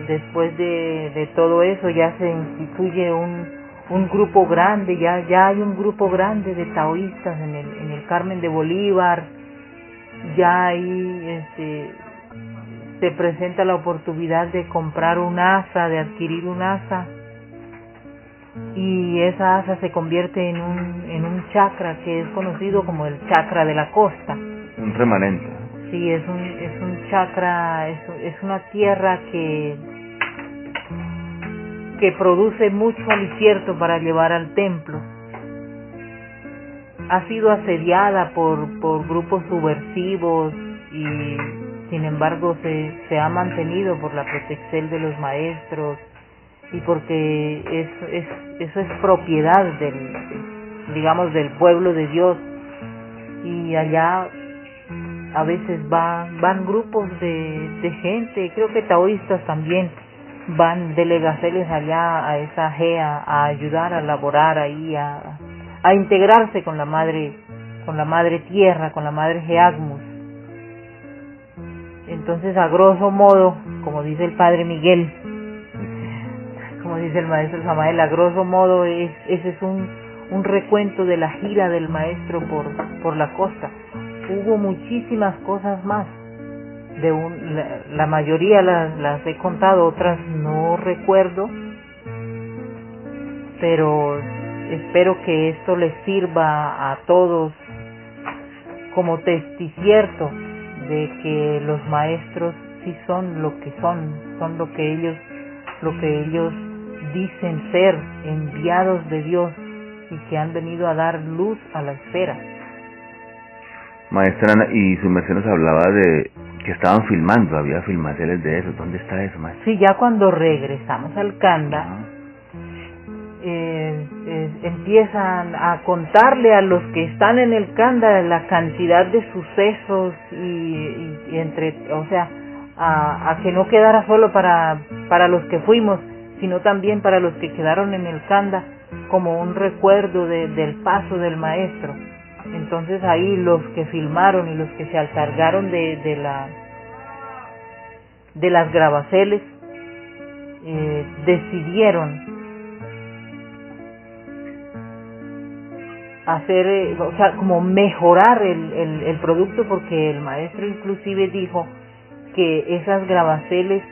después de todo eso ya se instituye un grupo grande, ya hay un grupo grande de taoístas en el Carmen de Bolívar. Ya ahí se presenta la oportunidad de comprar un asa, de adquirir un asa, y esa asa se convierte en un chakra que es conocido como el chakra de la costa. Un remanente. Sí, es un chakra, es una tierra que produce mucho alicierto para llevar al templo. Ha sido asediada por grupos subversivos, y sin embargo se ha mantenido por la protección de los maestros, y porque eso es propiedad del pueblo de Dios. Y allá a veces van grupos de gente, creo que taoístas también, van delegaciones allá a esa GEA a ayudar a laborar ahí, a integrarse con la madre tierra, con la madre Geagmus. Entonces, a grosso modo, como dice el padre Miguel, como dice el maestro Samael, a grosso modo ese es un recuento de la gira del maestro por la costa. Hubo muchísimas cosas más, la mayoría las he contado, otras no recuerdo, pero espero que esto les sirva a todos como testicierto de que los maestros sí son lo que son lo que ellos dicen ser, enviados de Dios, y que han venido a dar luz a la esfera. Maestra Ana, y su merced nos hablaba de que estaban filmando, había filmaciones de eso. ¿Dónde está eso, maestra? Sí, ya cuando regresamos al Kanda, empiezan a contarle a los que están en el Kanda la cantidad de sucesos y a que no quedara solo para los que fuimos, sino también para los que quedaron en el Kanda, como un recuerdo del paso del maestro. Entonces ahí los que filmaron y los que se encargaron de las grabaceles decidieron hacer, como mejorar el producto, porque el maestro inclusive dijo que esas grabaceles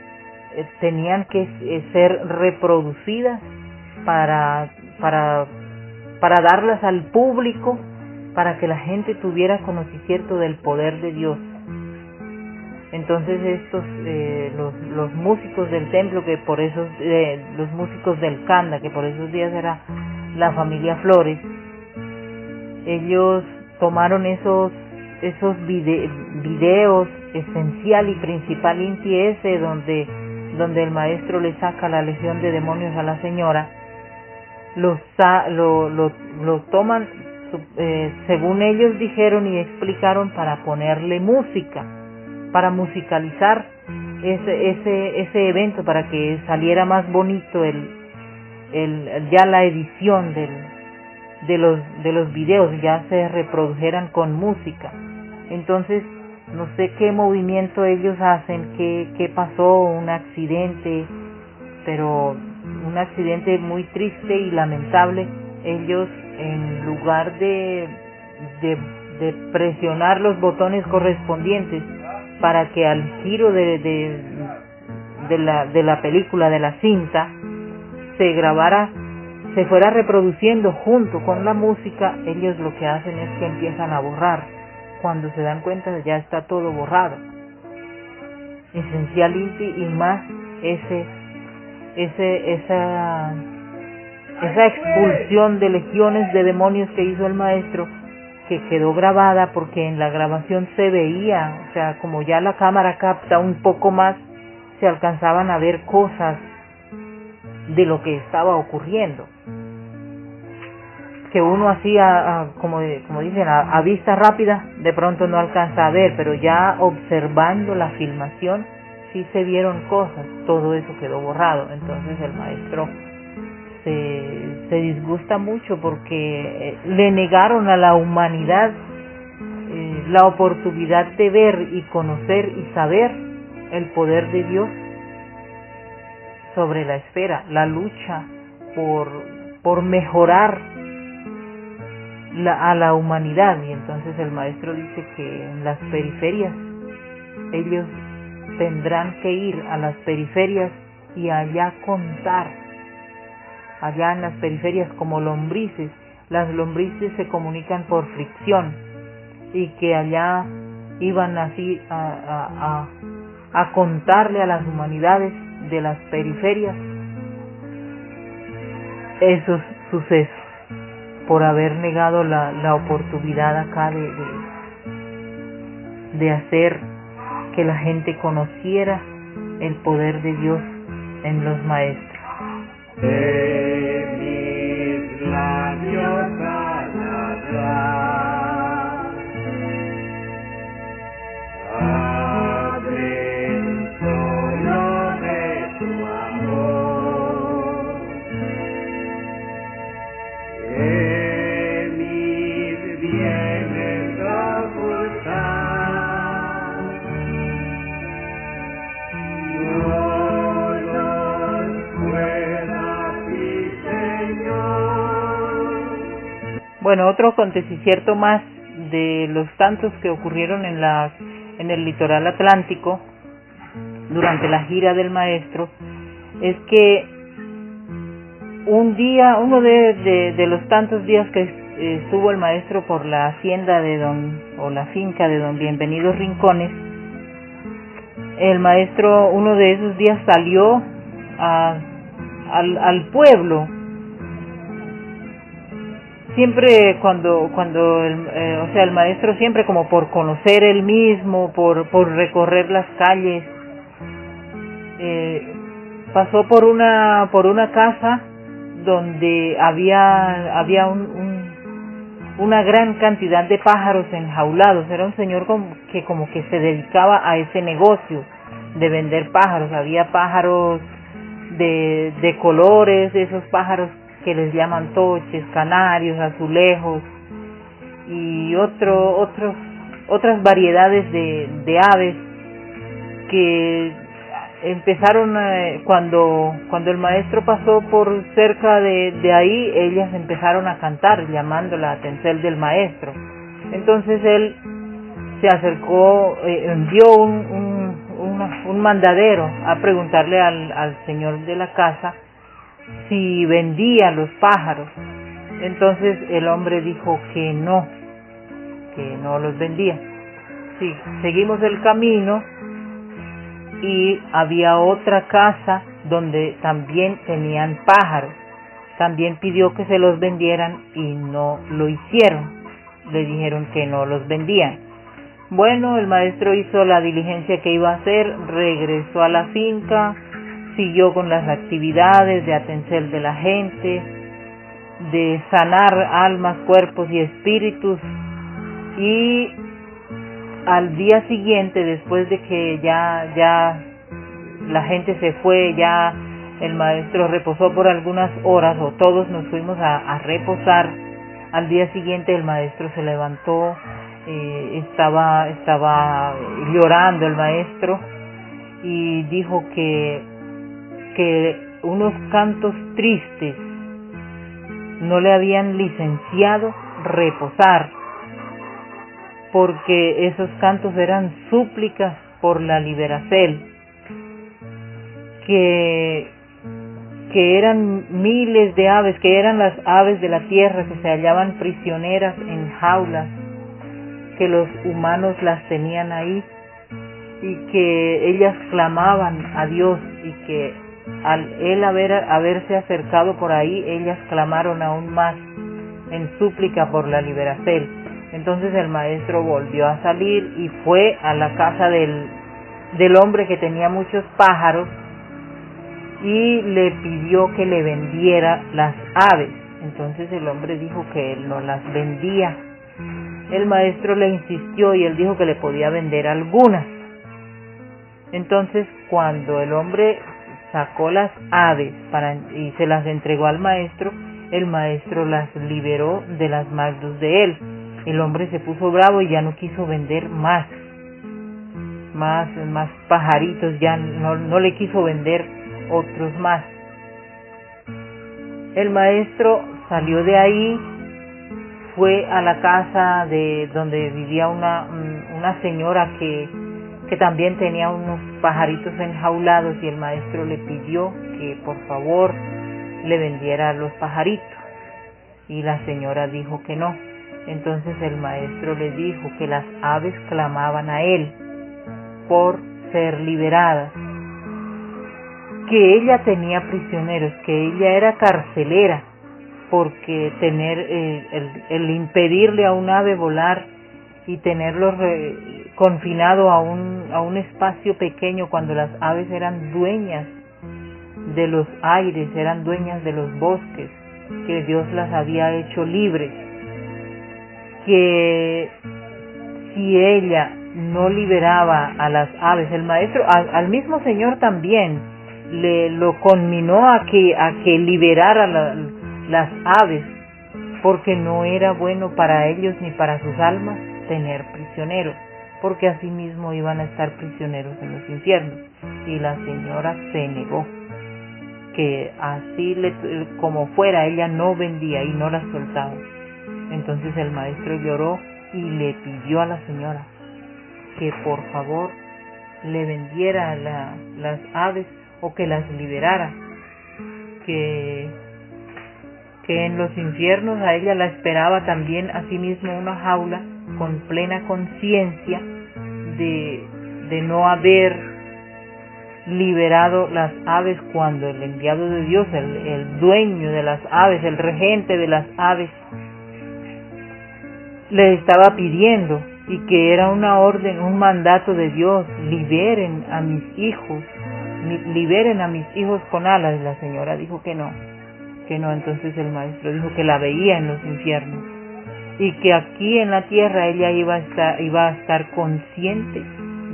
tenían que ser reproducidas para darlas al público, para que la gente tuviera conocimiento del poder de Dios. Entonces estos los músicos del templo, que por esos los músicos del Kanda, que por esos días era la familia Flores, ellos tomaron esos videos esencial y principal Inti ese, donde el maestro le saca la legión de demonios a la señora, lo toman, según ellos dijeron y explicaron, para ponerle música, para musicalizar ese evento, para que saliera más bonito ya la edición de los videos, ya se reprodujeran con música. Entonces no sé qué movimiento ellos hacen, qué pasó, un accidente, pero un accidente muy triste y lamentable. Ellos, en lugar de presionar los botones correspondientes para que al giro de la película, de la cinta, se fuera reproduciendo junto con la música, ellos lo que hacen es que empiezan a borrar. Cuando se dan cuenta ya está todo borrado. esencialmente, y más esa expulsión de legiones de demonios que hizo el maestro, que quedó grabada, porque en la grabación se veía, o sea, como ya la cámara capta un poco más, se alcanzaban a ver cosas de lo que estaba ocurriendo, que uno hacía, como dicen, a vista rápida, de pronto no alcanza a ver, pero ya observando la filmación, sí se vieron cosas, todo eso quedó borrado. Entonces el maestro se disgusta mucho porque le negaron a la humanidad la oportunidad de ver y conocer y saber el poder de Dios sobre la esfera, la lucha por mejorar a la humanidad. Y entonces el maestro dice que en las periferias ellos tendrán que ir a las periferias y allá contar, allá en las periferias, como lombrices. Las lombrices se comunican por fricción, y que allá iban así a contarle a las humanidades de las periferias esos sucesos, por haber negado la oportunidad acá de hacer que la gente conociera el poder de Dios en los maestros. De mis labios al hablar, hablen solo de tu amor. De mis bienes ocultar, no los pueda mi Señor. Bueno, otro acontecimiento más de los tantos que ocurrieron en el litoral atlántico durante la gira del maestro es que un día, uno de los tantos días que estuvo el maestro por la hacienda la finca de don Bienvenido Rincones, el maestro uno de esos días salió al pueblo. Siempre cuando el maestro siempre como por conocer él mismo, por recorrer las calles, pasó por una casa donde había una gran cantidad de pájaros enjaulados. Era un señor que como que se dedicaba a ese negocio de vender pájaros. Había pájaros de colores, de esos pájaros que les llaman toches, canarios, azulejos y otras variedades de aves que empezaron cuando el maestro pasó por cerca de ahí, ellas empezaron a cantar llamando la atención del maestro. Entonces él se acercó, envió un mandadero a preguntarle al señor de la casa si vendía los pájaros. Entonces el hombre dijo que no los vendía. Sí, seguimos el camino y había otra casa donde también tenían pájaros. También pidió que se los vendieran y no lo hicieron. Le dijeron que no los vendían. Bueno, el maestro hizo la diligencia que iba a hacer, regresó a la finca, siguió con las actividades de atender de la gente, de sanar almas, cuerpos y espíritus. Y al día siguiente, después de que ya la gente se fue, ya el maestro reposó por algunas horas, o todos nos fuimos a reposar, al día siguiente el maestro se levantó, estaba llorando el maestro, y dijo que unos cantos tristes no le habían licenciado reposar, porque esos cantos eran súplicas por la liberación, que eran miles de aves, que eran las aves de la tierra que se hallaban prisioneras en jaulas, que los humanos las tenían ahí, y que ellas clamaban a Dios, y que al él haberse acercado por ahí, ellas clamaron aún más en súplica por la liberación. Entonces el maestro volvió a salir y fue a la casa del hombre que tenía muchos pájaros y le pidió que le vendiera las aves. Entonces el hombre dijo que él no las vendía. El maestro le insistió y él dijo que le podía vender algunas. Entonces cuando el hombre sacó las aves y se las entregó al maestro, el maestro las liberó de las manos de él. El hombre se puso bravo y ya no quiso vender más pajaritos, ya no le quiso vender otros más. El maestro salió de ahí, fue a la casa de donde vivía una señora que también tenía unos pajaritos enjaulados, y el maestro le pidió que por favor le vendiera los pajaritos, y la señora dijo que no. Entonces el maestro le dijo que las aves clamaban a él por ser liberadas, que ella tenía prisioneros, que ella era carcelera, porque el impedirle a un ave volar y tenerlo confinado a un espacio pequeño, cuando las aves eran dueñas de los aires, eran dueñas de los bosques, que Dios las había hecho libres, que si ella no liberaba a las aves, el maestro, al mismo Señor también lo conminó a que liberara las aves, porque no era bueno para ellos ni para sus almas tener prisioneros, porque así mismo iban a estar prisioneros en los infiernos. Y la señora se negó, que así como fuera, ella no vendía y no las soltaba. Entonces el maestro lloró y le pidió a la señora que por favor le vendiera las aves o que las liberara, que en los infiernos a ella la esperaba también asimismo una jaula, con plena conciencia de no haber liberado las aves, cuando el enviado de Dios, el dueño de las aves, el regente de las aves, le estaba pidiendo, y que era una orden, un mandato de Dios: liberen a mis hijos con alas. Y la señora dijo que no. Entonces el maestro dijo que la veía en los infiernos, y que aquí en la tierra ella iba a estar consciente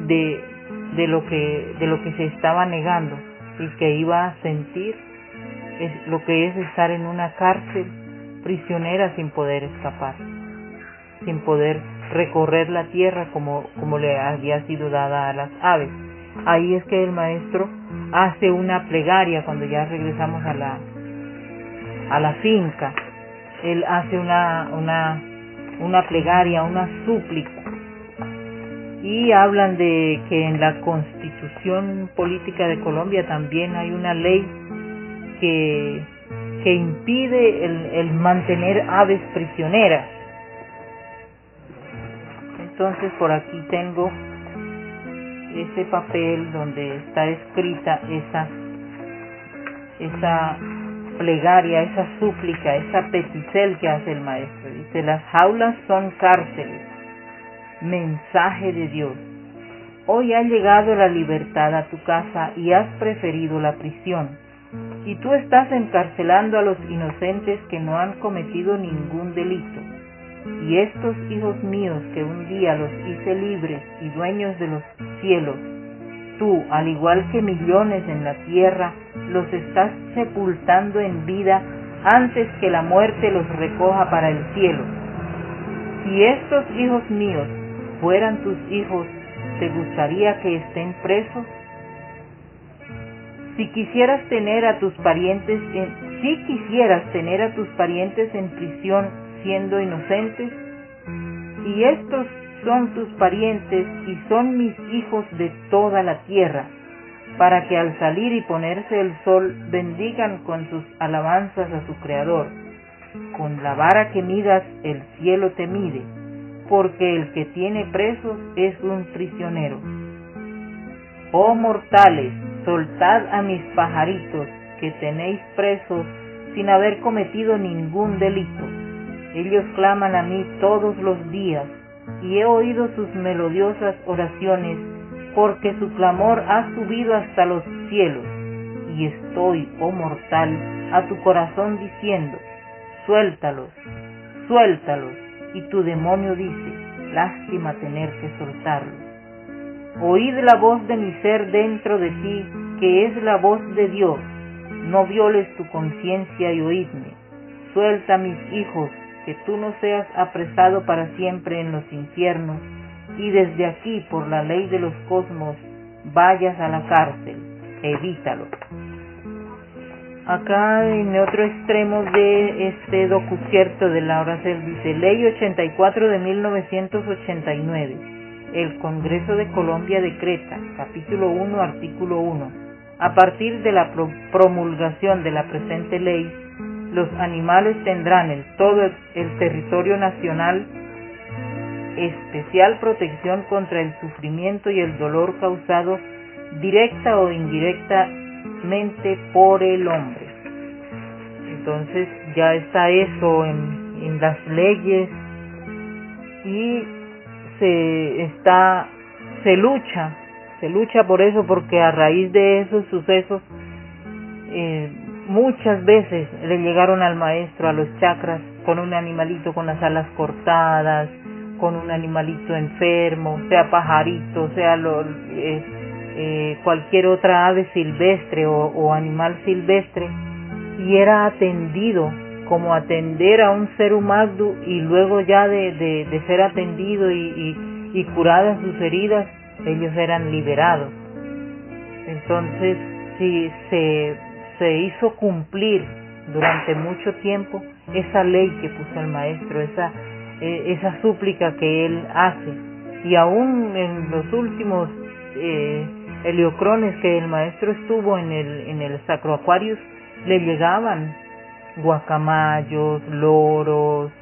de lo que se estaba negando, y que iba a sentir lo que es estar en una cárcel prisionera sin poder escapar, sin poder recorrer la tierra como le había sido dada a las aves. Ahí es que el maestro hace una plegaria cuando ya regresamos a la finca. Él hace una plegaria, una súplica, y hablan de que en la Constitución Política de Colombia también hay una ley que impide el mantener aves prisioneras. Entonces por aquí tengo ese papel donde está escrita esa plegaria, esa súplica, esa peticel que hace el maestro. Dice: las jaulas son cárceles. Mensaje de Dios. Hoy ha llegado la libertad a tu casa y has preferido la prisión. Y tú estás encarcelando a los inocentes que no han cometido ningún delito. Y estos hijos míos que un día los hice libres y dueños de los cielos, tú, al igual que millones en la tierra, los estás sepultando en vida antes que la muerte los recoja para el cielo. Si estos hijos míos fueran tus hijos, ¿te gustaría que estén presos? Si quisieras tener a tus parientes en prisión siendo inocentes, y estos son tus parientes y son mis hijos de toda la tierra, para que al salir y ponerse el sol bendigan con sus alabanzas a su Creador. Con la vara que midas el cielo te mide, porque el que tiene presos es un prisionero. Oh mortales, soltad a mis pajaritos, que tenéis presos sin haber cometido ningún delito. Ellos claman a mí todos los días, y he oído sus melodiosas oraciones, porque su clamor ha subido hasta los cielos. Y estoy, oh mortal, a tu corazón diciendo, suéltalos, suéltalos. Y tu demonio dice, lástima tener que soltarlos. Oíd la voz de mi ser dentro de ti, que es la voz de Dios. No violes tu conciencia y oídme. Suelta mis hijos, que tú no seas apresado para siempre en los infiernos, y desde aquí, por la ley de los cosmos, vayas a la cárcel. Evítalo. Acá en otro extremo de este docucierto de Laura Cel dice, Ley 84 de 1989. El Congreso de Colombia decreta, capítulo 1, artículo 1. A partir de la promulgación de la presente ley, los animales tendrán en todo el territorio nacional especial protección contra el sufrimiento y el dolor causado directa o indirectamente por el hombre. Entonces ya está eso en las leyes y se lucha por eso, porque a raíz de esos sucesos muchas veces le llegaron al maestro, a los chakras, con un animalito con las alas cortadas, con un animalito enfermo, sea pajarito, sea cualquier otra ave silvestre o animal silvestre, y era atendido como atender a un ser humano, y luego ya de ser atendido y curadas sus heridas, ellos eran liberados. Entonces sí, se hizo cumplir durante mucho tiempo esa ley que puso el maestro, esa súplica que él hace. Y aún en los últimos heliocrones que el maestro estuvo en el Sacro Aquarius, le llegaban guacamayos, loros,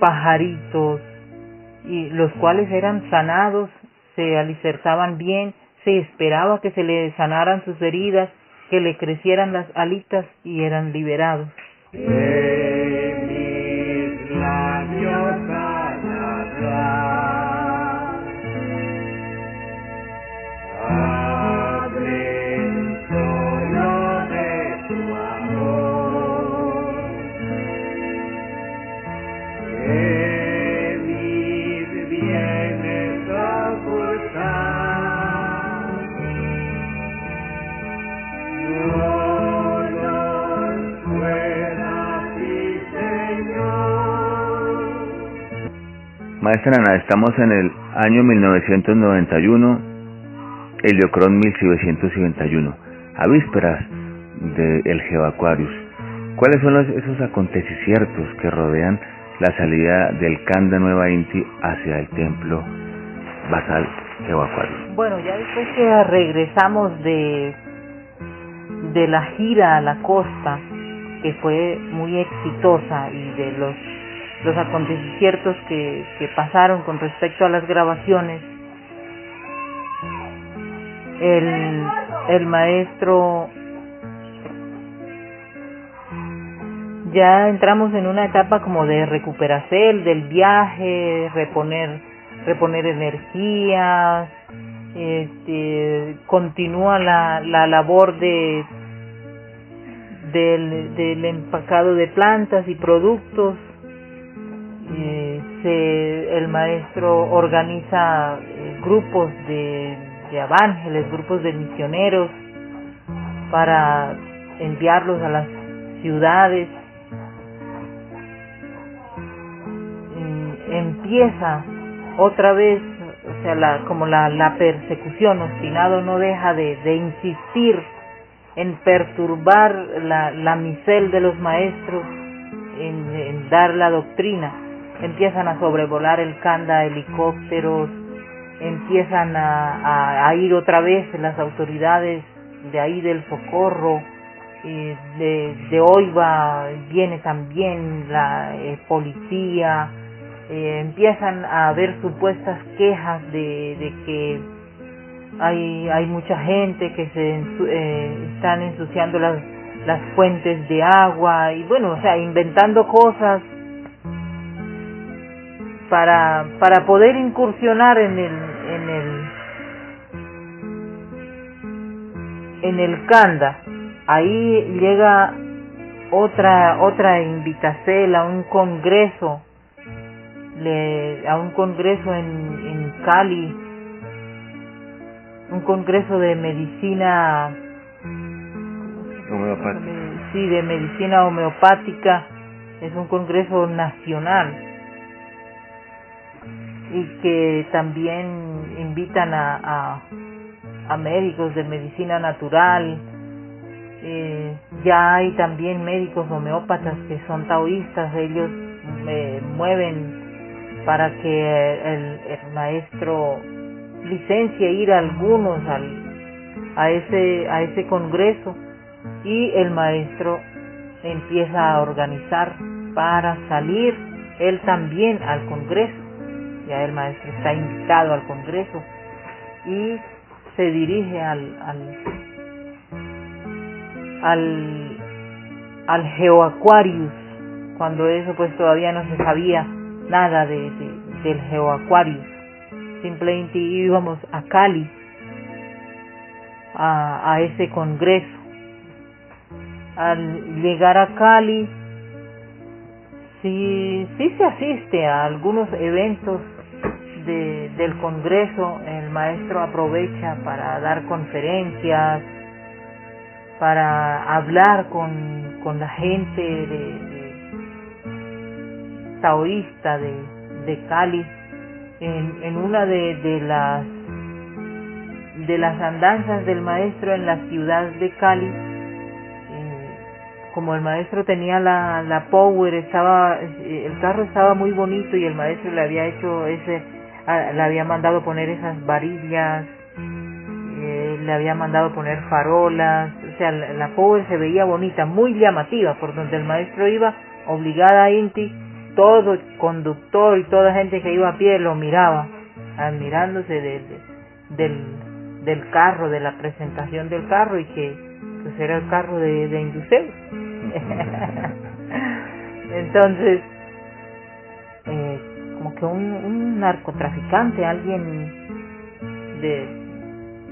pajaritos, y los cuales eran sanados, se alicerzaban bien, se esperaba que se le sanaran sus heridas, que le crecieran las alitas y eran liberados. De mis labios al hablar, hablen solo de tu amor, que mis bienes ocultar. Maestra Ana, estamos en el año 1991, Heliocrón 1961, a vísperas del Geoaquarius. ¿Cuáles son esos acontecimientos que rodean la salida del Kanda Nueva Inti hacia el templo basal Geoaquarius? Bueno, ya después que regresamos de la gira a la costa, que fue muy exitosa, y de los acontecimientos que pasaron con respecto a las grabaciones, el maestro, ya entramos en una etapa como de recuperación del viaje, reponer energías, continúa la labor del empacado de plantas y productos. El maestro organiza grupos de evángeles, grupos de misioneros, para enviarlos a las ciudades. Empieza otra vez, o sea, la persecución. Obstinado no deja de insistir en perturbar la misel de los maestros, en dar la doctrina. Empiezan a sobrevolar el Kanda helicópteros, empiezan a ir otra vez las autoridades de ahí del Socorro, de Oiva viene también la policía. Empiezan a haber supuestas quejas de que hay mucha gente que están ensuciando las fuentes de agua y bueno, o sea, inventando cosas para poder incursionar en el Kanda. Ahí llega otra invitacel a un congreso, en Cali, un congreso de medicina Homeopática. Sí, de medicina homeopática. Es un congreso nacional y que también invitan a médicos de medicina natural. Ya hay también médicos homeópatas que son taoístas. Ellos mueven para que el maestro licencie ir a algunos a ese congreso, y el maestro empieza a organizar para salir él también al congreso. Ya el maestro está invitado al congreso y se dirige al GeoAquarius, cuando eso pues todavía no se sabía nada del GeoAquarius. Simplemente íbamos a Cali a ese congreso. Al llegar a Cali, sí se asiste a algunos eventos del congreso. El maestro aprovecha para dar conferencias, para hablar con la gente taoísta de Cali. En una de las andanzas del maestro en la ciudad de Cali, como el maestro tenía la Power, el carro estaba muy bonito y el maestro le había hecho le había mandado poner esas varillas, le había mandado poner farolas. O sea, la Power se veía bonita, muy llamativa. Por donde el maestro iba, obligada a Inti, todo conductor y toda gente que iba a pie lo miraba, admirándose del carro, de la presentación del carro, y que pues era el carro de Induceu. Entonces, como que un narcotraficante, alguien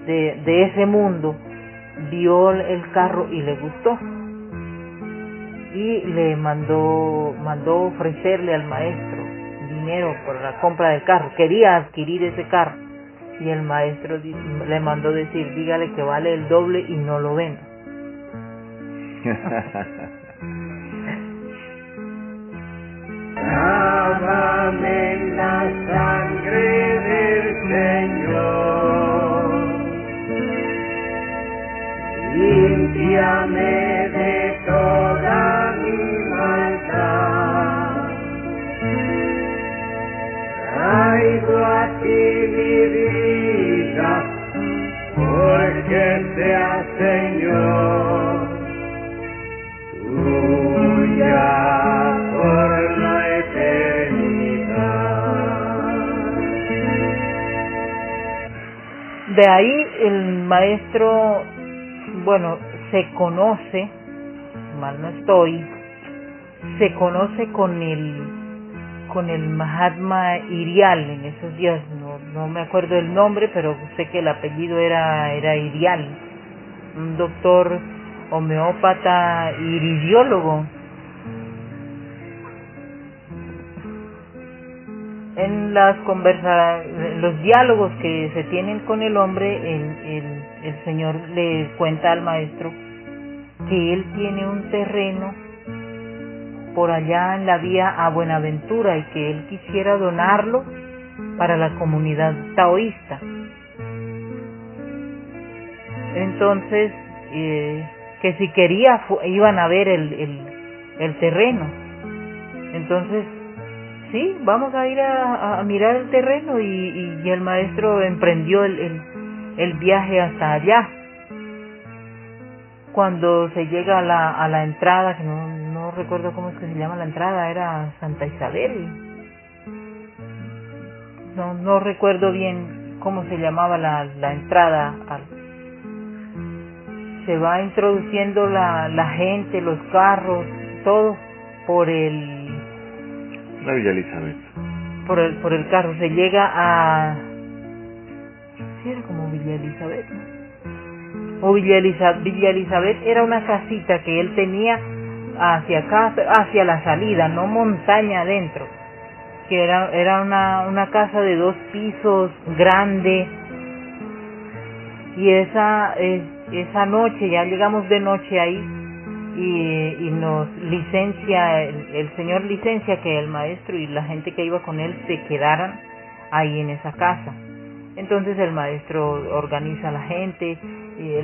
de ese mundo, vio el carro y le gustó, y le mandó ofrecerle al maestro dinero por la compra del carro. Quería adquirir ese carro, y el maestro le mandó decir: dígale que vale el doble y no lo venda. Lávame en la sangre del Señor, límpiame de toda mi maldad. Traigo a ti mi vida, porque sea Señor tuya por la eternidad. De ahí el maestro, bueno, se conoce, mal no estoy, se conoce con el Mahatma Irial. En esos días no me acuerdo el nombre, pero sé que el apellido era Irial, un doctor homeópata iridiólogo. En los diálogos que se tienen con el hombre, el señor le cuenta al maestro que él tiene un terreno por allá en la vía a Buenaventura y que él quisiera donarlo para la comunidad taoísta. Entonces, que si quería iban a ver el terreno. Entonces, sí, vamos a ir a mirar el terreno, y el maestro emprendió el viaje hasta allá. Cuando se llega a la entrada, que no recuerdo cómo es que se llama la entrada, era Santa Isabel, no recuerdo bien ¿cómo se llamaba la entrada? Se va introduciendo la gente, los carros, todo por la Villa Elizabeth. Por el carro. Se llega a... ¿Sí era como Villa Elizabeth, no? O Villa Elizabeth era una casita que él tenía hacia acá, hacia la salida, no montaña adentro, que era una casa de 2 pisos, grande. Y esa noche, ya llegamos de noche ahí, y nos licencia, el señor licencia que el maestro y la gente que iba con él se quedaran ahí en esa casa. Entonces el maestro organiza a la gente,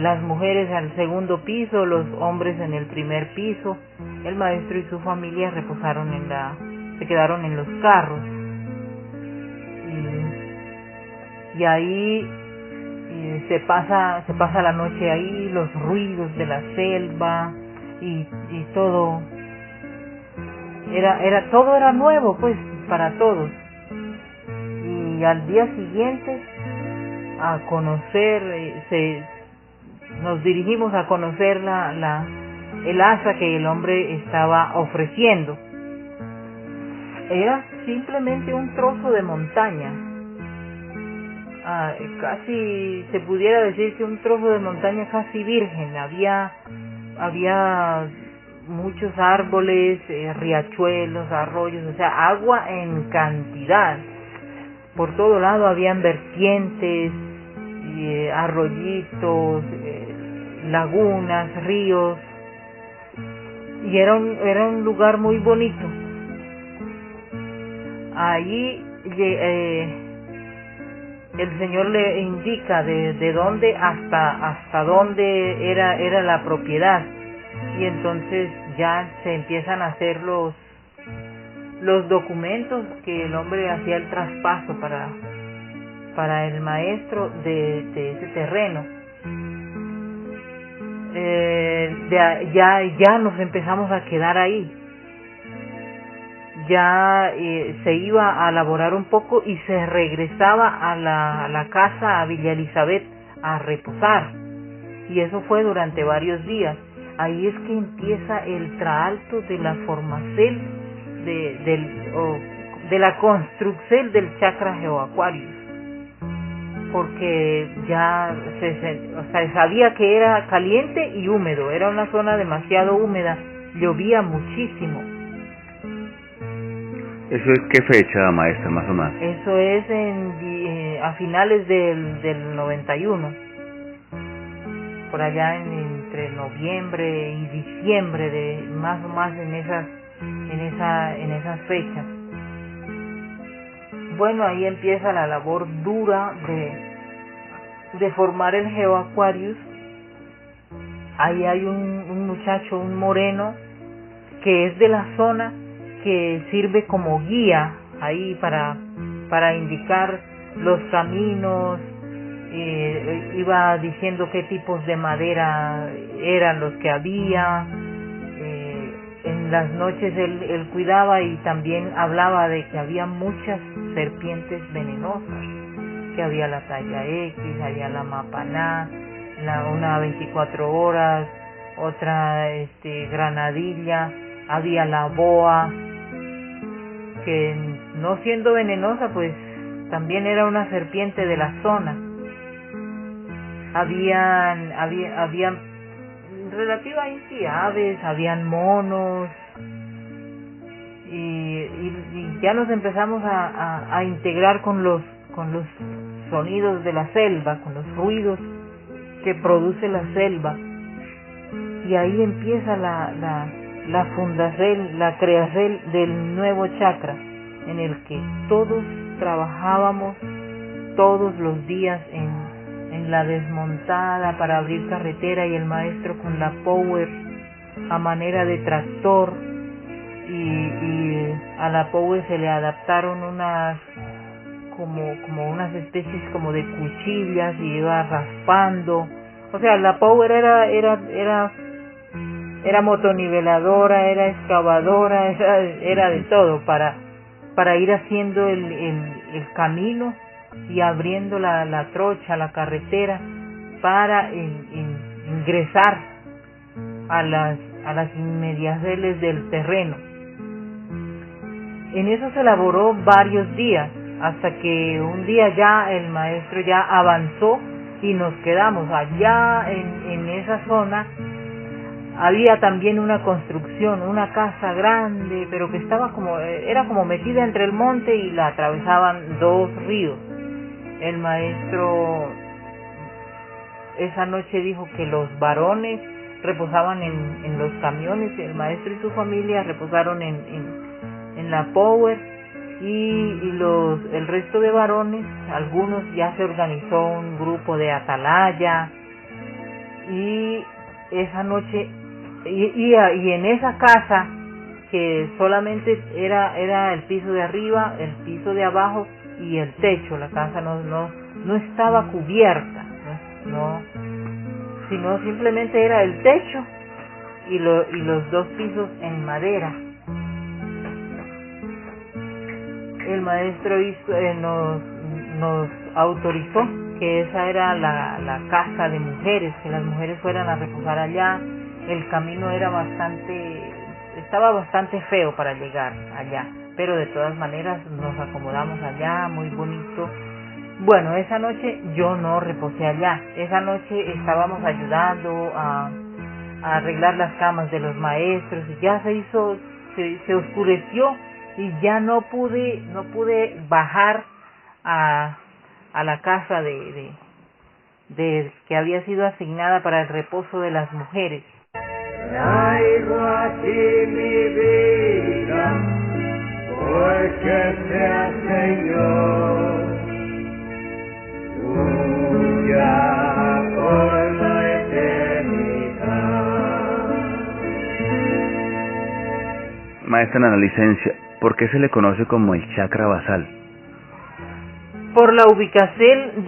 las mujeres al segundo piso, los hombres en el primer piso. El maestro y su familia reposaron se quedaron en los carros. Y ahí se pasa la noche ahí, los ruidos de la selva y todo todo era nuevo, pues, para todos. Y al día siguiente a conocer, nos dirigimos a conocer el asa que el hombre estaba ofreciendo. Era simplemente un trozo de montaña. Casi se pudiera decir que un trozo de montaña casi virgen. Había muchos árboles, riachuelos, arroyos, o sea, agua en cantidad. Por todo lado habían vertientes, arroyitos, lagunas, ríos, y era un lugar muy bonito. Allí el Señor le indica de dónde hasta dónde era la propiedad, y entonces ya se empiezan a hacer los documentos que el hombre hacía el traspaso para el maestro de ese terreno. Ya nos empezamos a quedar ahí. Ya se iba a laborar un poco y se regresaba a la casa, a Villa Elizabeth, a reposar. Y eso fue durante varios días. Ahí es que empieza el traalto de la formacel, de la construcción del chakra Geoaquarius, porque ya se sabía que era caliente y húmedo, era una zona demasiado húmeda, llovía muchísimo. ¿Eso es qué fecha, maestra, más o menos? Eso es a finales del 91, por allá entre noviembre y diciembre, más o más en esas fechas. Bueno, ahí empieza la labor dura de formar el Geoaquarius. Ahí hay un muchacho, un moreno, que es de la zona, que sirve como guía ahí para indicar los caminos. Iba diciendo qué tipos de madera eran los que había. En las noches él cuidaba y también hablaba de que había muchas serpientes venenosas, que había la talla X, había la mapaná, una 24 horas, otra granadilla, había la boa, que no siendo venenosa, pues también era una serpiente de la zona. Habían relativamente aves, habían monos, y ya nos empezamos a integrar con los sonidos de la selva, con los ruidos que produce la selva. Y ahí empieza la fundación, la creación del nuevo chakra, en el que todos trabajábamos todos los días en la desmontada para abrir carretera, y el maestro con la power a manera de tractor, y a la power se le adaptaron unas como unas especies como de cuchillas, y iba raspando. O sea, la power era motoniveladora, era excavadora, era de todo para ir haciendo el camino y abriendo la trocha, la carretera, para ingresar a las inmediaciones del terreno. En eso se elaboró varios días, hasta que un día ya el maestro ya avanzó y nos quedamos allá en esa zona. Había también una construcción, una casa grande, pero que era como metida entre el monte y la atravesaban dos ríos. El maestro esa noche dijo que los varones reposaban en los camiones, el maestro y su familia reposaron en la Power, y el resto de varones, algunos ya se organizó un grupo de atalaya, y esa noche y en esa casa, que solamente era el piso de arriba, el piso de abajo y el techo, la casa no estaba cubierta, sino simplemente era el techo y los dos pisos en madera. El maestro nos autorizó que esa era la casa de mujeres, que las mujeres fueran a reposar allá. El camino estaba bastante feo para llegar allá, pero de todas maneras nos acomodamos allá, muy bonito. Bueno, esa noche yo no reposé allá. Esa noche estábamos ayudando a arreglar las camas de los maestros, y ya se oscureció y ya no pude bajar a la casa de que había sido asignada para el reposo de las mujeres. Traigo aquí mi vida, porque sea Señor, tuya por la eternidad. Maestra Ana Licencia, ¿por qué se le conoce como el chakra basal? Por la ubicación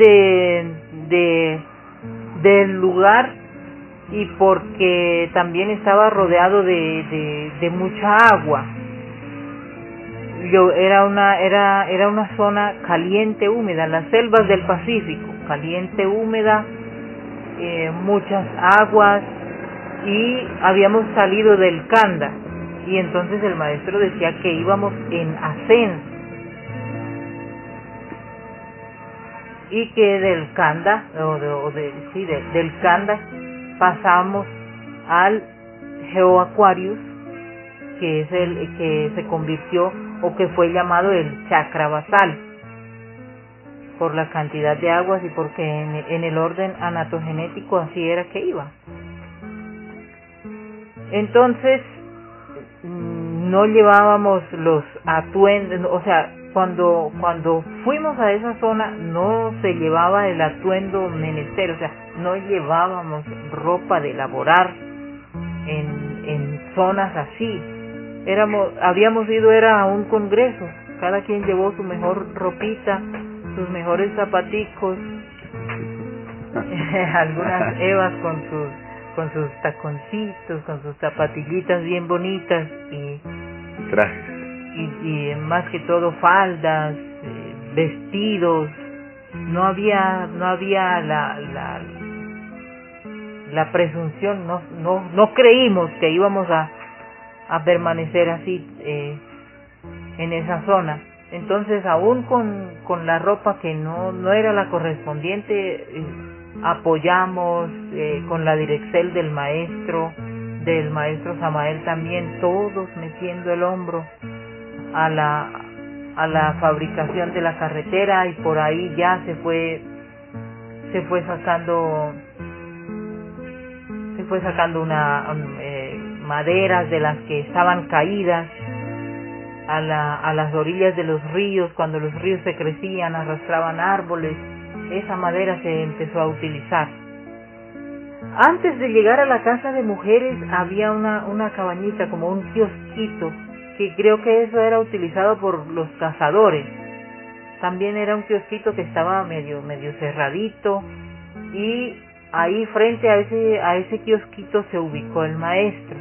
del lugar, y porque también estaba rodeado de mucha agua. Era una zona caliente, húmeda, las selvas del Pacífico, caliente, húmeda, muchas aguas, y habíamos salido del Kanda, y entonces el maestro decía que íbamos en ascenso, y que del Kanda, del Kanda pasamos al GeoAquarius, que es el que se convirtió, o que fue llamado el chakra basal, por la cantidad de aguas y porque en el orden anatogenético así era que iba. Entonces no llevábamos los atuendos, o sea, cuando fuimos a esa zona no se llevaba el atuendo menester, o sea, no llevábamos ropa de laborar en zonas así. Habíamos ido a un congreso, cada quien llevó su mejor ropita, sus mejores zapaticos, algunas evas con sus taconcitos, con sus zapatillitas bien bonitas, y trajes, y más que todo faldas, vestidos. No había la presunción, no creímos que íbamos a permanecer así en esa zona. Entonces, aún con la ropa que no era la correspondiente, apoyamos con la dirección del maestro Samael también, todos metiendo el hombro a la fabricación de la carretera, y por ahí ya se fue sacando maderas de las que estaban caídas a las orillas de los ríos. Cuando los ríos se crecían, arrastraban árboles, esa madera se empezó a utilizar. Antes de llegar a la casa de mujeres había una cabañita, como un kiosquito, que creo que eso era utilizado por los cazadores. También era un kiosquito que estaba medio cerradito, y ahí frente a ese kiosquito se ubicó el maestro.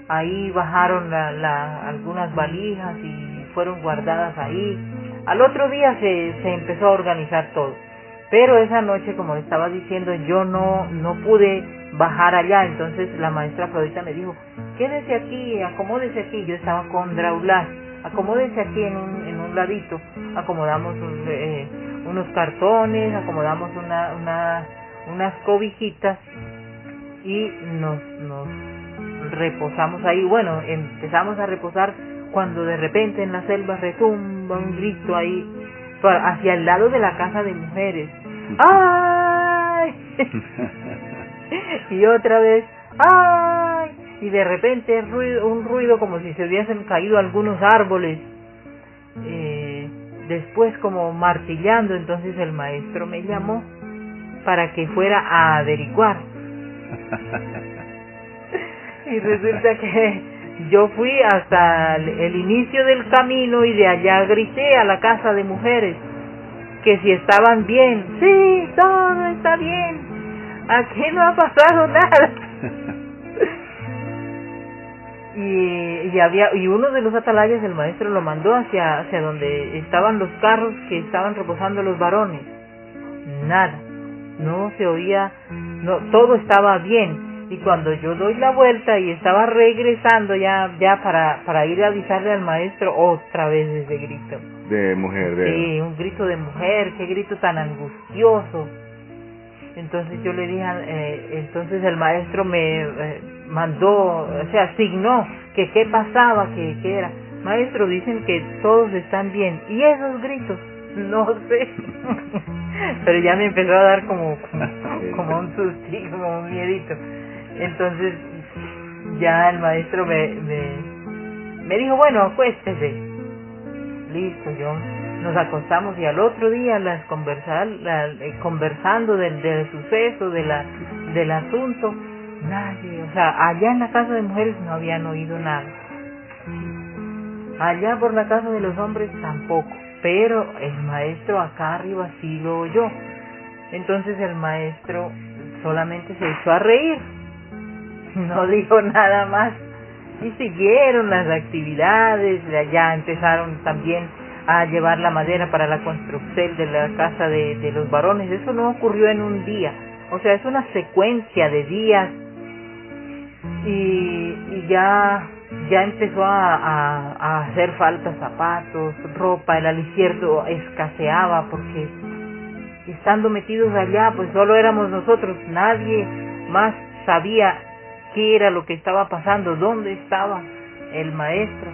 Ahí bajaron algunas valijas y fueron guardadas ahí. Al otro día se empezó a organizar todo. Pero esa noche, como le estaba diciendo, yo no pude bajar allá. Entonces la maestra Afrodita me dijo, quédese aquí, acomódese aquí. Yo estaba con Draulas, acomódese aquí en un ladito. Acomodamos unos cartones, acomodamos unas cobijitas y nos reposamos ahí. Bueno, empezamos a reposar cuando de repente en la selva retumba un grito ahí hacia el lado de la casa de mujeres. ¡Ay! Y otra vez, ¡ay! Y de repente un ruido como si se hubiesen caído algunos árboles. Después como martillando. Entonces el maestro me llamó para que fuera a averiguar. Y resulta que yo fui hasta el inicio del camino y de allá grité a la casa de mujeres que si estaban bien. Sí, todo está bien, aquí no ha pasado nada. Y uno de los atalayas el maestro lo mandó hacia donde estaban los carros que estaban reposando los varones. Nada, no se oía, no, todo estaba bien. Y cuando yo doy la vuelta y estaba regresando ya para ir a avisarle al maestro, otra vez ese grito. De mujer, Sí, un grito de mujer, qué grito tan angustioso. Entonces yo le dije, entonces el maestro me mandó, o sea, asignó que qué pasaba, que qué era. Maestro, dicen que todos están bien. ¿Y esos gritos? No sé. Pero ya me empezó a dar como un sustito, como un miedito. Entonces ya el maestro me dijo, bueno, acuéstese. Listo, nos acostamos y al otro día conversando del suceso, del asunto, nadie, o sea, allá en la casa de mujeres no habían oído nada. Allá por la casa de los hombres tampoco, pero el maestro acá arriba sí lo oyó. Entonces el maestro solamente se echó a reír, no dijo nada más y siguieron las actividades. Ya empezaron también a llevar la madera para la construcción de la casa de los varones. Eso no ocurrió en un día, o sea, es una secuencia de días y ya empezó a hacer falta zapatos, ropa, el alicierto escaseaba porque estando metidos allá pues solo éramos nosotros, nadie más sabía qué era lo que estaba pasando, dónde estaba el maestro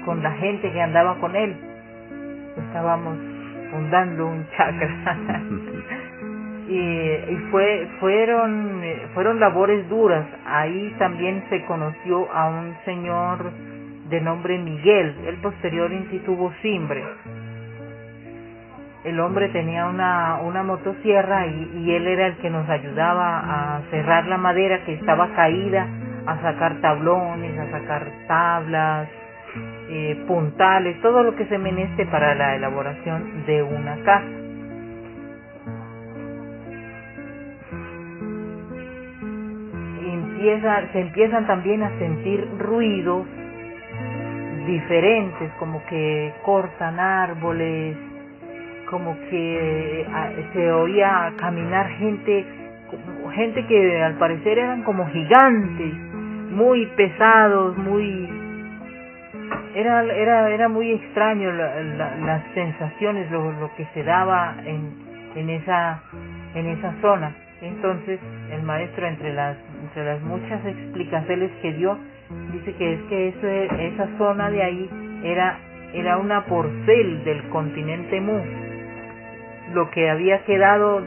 con la gente que andaba con él. Estábamos fundando un chakra. y fueron labores duras. Ahí también se conoció a un señor de nombre Miguel. Él posteriormente tuvo Simbre. El hombre tenía una motosierra y él era el que nos ayudaba a cerrar la madera que estaba caída, a sacar tablones, a sacar tablas, puntales, todo lo que se meneste para la elaboración de una casa. Se empiezan también a sentir ruidos diferentes, como que cortan árboles, como que se oía caminar gente que al parecer eran como gigantes, muy pesados, era muy extraño las sensaciones, lo que se daba en esa zona. Entonces el maestro, entre las muchas explicaciones que dio, dice que es que esa zona de ahí era una porcel del continente Mu, lo que había quedado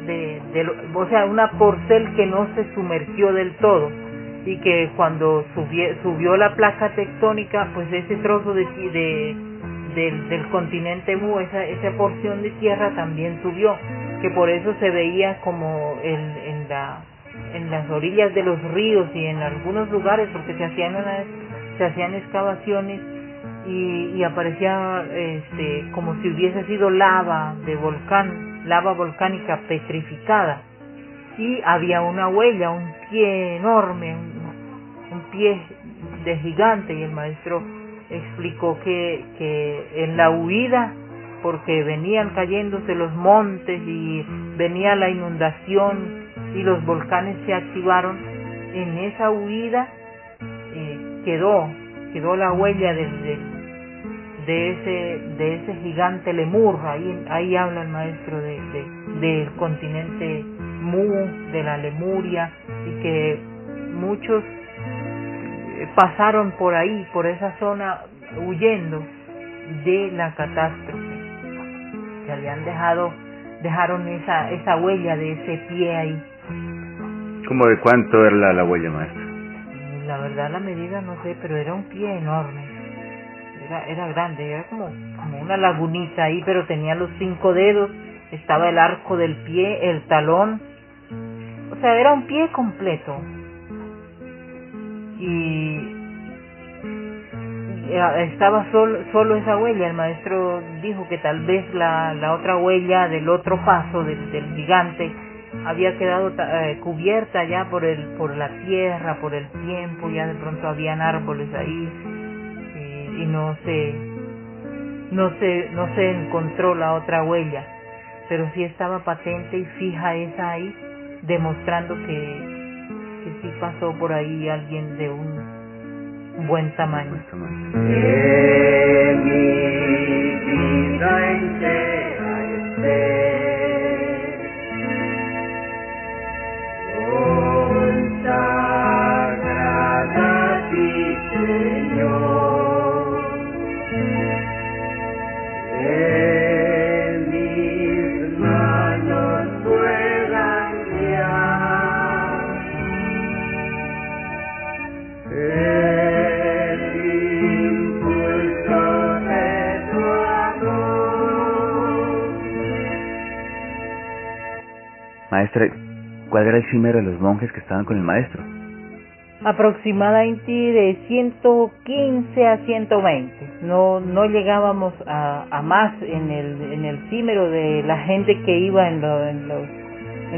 o sea, una porcel que no se sumergió del todo, y que cuando subió la placa tectónica, pues ese trozo del continente Mu, esa porción de tierra también subió, que por eso se veía como en las orillas de los ríos y en algunos lugares, porque se hacían excavaciones y aparecía como si hubiese sido lava volcánica petrificada, y había una huella, un pie enorme, un pie de gigante, y el maestro explicó que en la huida porque venían cayéndose los montes y venía la inundación y los volcanes se activaron. En esa huida quedó la huella de ese gigante lemur. Ahí habla el maestro del continente Mu, de la Lemuria, y que muchos pasaron por ahí, por esa zona, huyendo de la catástrofe, que dejaron esa huella de ese pie ahí. ¿Cómo de cuánto era la huella, maestro? La verdad la medida no sé, pero era un pie enorme, era grande, era como una lagunita ahí, pero tenía los 5 dedos, estaba el arco del pie, el talón, o sea, era un pie completo. Y estaba solo esa huella. El maestro dijo que tal vez la otra huella del otro paso del gigante había quedado cubierta ya por la tierra, por el tiempo, ya de pronto habían árboles ahí, y no se encontró la otra huella, pero sí estaba patente y fija esa ahí, demostrando que sí pasó por ahí alguien de un buen tamaño. Que mi vida entera esté consagrada a ti, Señor. Que mis manos puedan guiar el impulso de tu amor. Maestra, ¿cuál era el número de los monjes que estaban con el maestro? Aproximadamente de 115 a 120. No llegábamos a más en el címero de la gente que iba en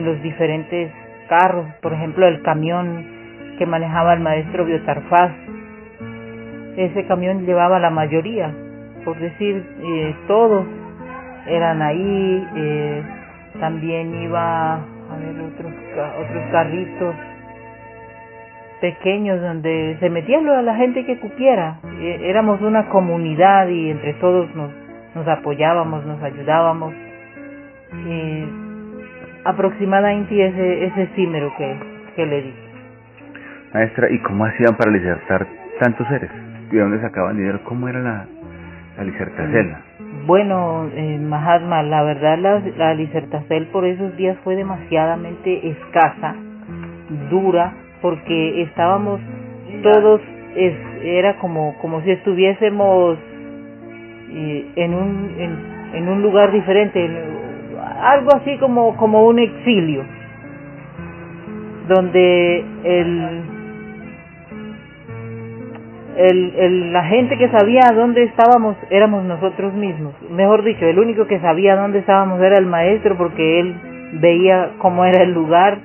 los diferentes carros. Por ejemplo, el camión que manejaba el maestro Biotarfaz, ese camión llevaba la mayoría, por decir, todos eran ahí. También iba a ver otros carritos pequeños donde se metía la gente que cupiera. Éramos una comunidad y entre todos nos apoyábamos, nos ayudábamos. Aproximadamente ese címero que le di. Maestra, ¿y cómo hacían para disertar tantos seres? ¿De dónde sacaban dinero? ¿Cómo era la disertacela? Bueno, Mahatma, la verdad la disertacel por esos días fue demasiadamente escasa, dura, porque estábamos todos, era como si estuviésemos en un lugar diferente, algo así como un exilio, donde la gente que sabía dónde estábamos éramos nosotros mismos. Mejor dicho, el único que sabía dónde estábamos era el maestro, porque él veía cómo era el lugar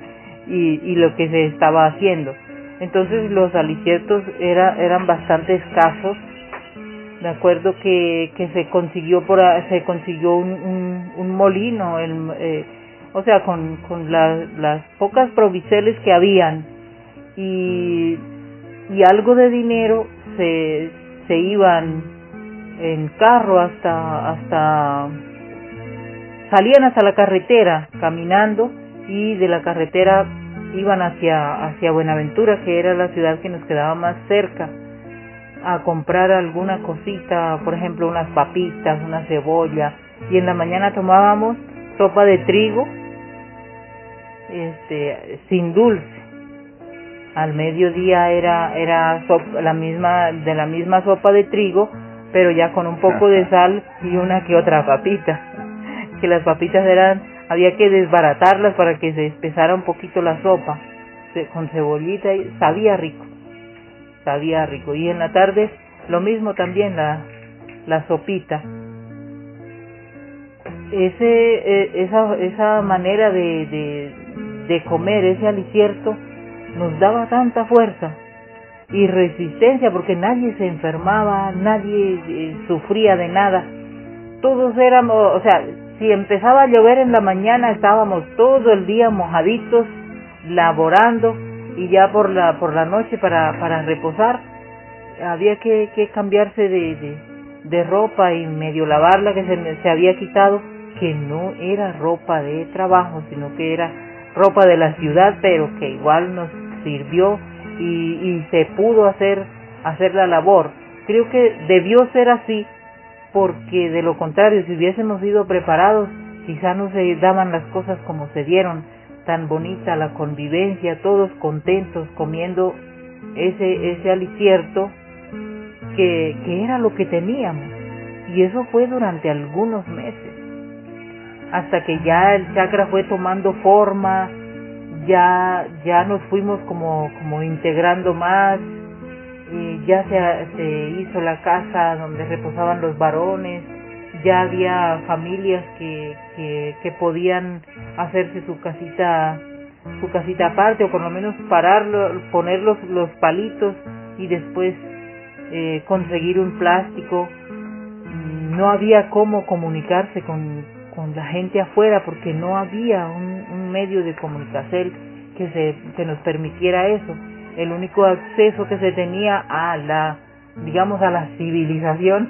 y lo que se estaba haciendo. Entonces los aliciertos eran bastante escasos. Me acuerdo que se consiguió un molino, o sea, con las pocas provisiones que habían y algo de dinero, se iban en carro salían hasta la carretera caminando, y de la carretera iban hacia Buenaventura, que era la ciudad que nos quedaba más cerca, a comprar alguna cosita, por ejemplo unas papitas, una cebolla, y en la mañana tomábamos sopa de trigo sin dulce. Al mediodía era de la misma sopa de trigo, pero ya con un poco de sal y una que otra papita, que las papitas había que desbaratarlas para que se espesara un poquito la sopa, con cebollita, y sabía rico. Y en la tarde lo mismo también, la sopita. Esa manera de comer, ese alicierto, nos daba tanta fuerza y resistencia, porque nadie se enfermaba, nadie sufría de nada, todos éramos, o sea, si empezaba a llover en la mañana estábamos todo el día mojaditos, laborando, y ya por la noche para reposar había que cambiarse de ropa y medio lavarla que se había quitado, que no era ropa de trabajo, sino que era ropa de la ciudad, pero que igual nos sirvió y se pudo hacer la labor. Creo que debió ser así, porque de lo contrario, si hubiésemos sido preparados, quizá no se daban las cosas como se dieron, tan bonita la convivencia, todos contentos comiendo ese alicierto que era lo que teníamos. Y eso fue durante algunos meses, hasta que ya el chakra fue tomando forma, ya nos fuimos como integrando más, y ya se hizo la casa donde reposaban los varones, ya había familias que podían hacerse su casita aparte, o por lo menos poner los palitos y después conseguir un plástico. No había cómo comunicarse con la gente afuera, porque no había un medio de comunicación que nos permitiera eso. El único acceso que se tenía a la civilización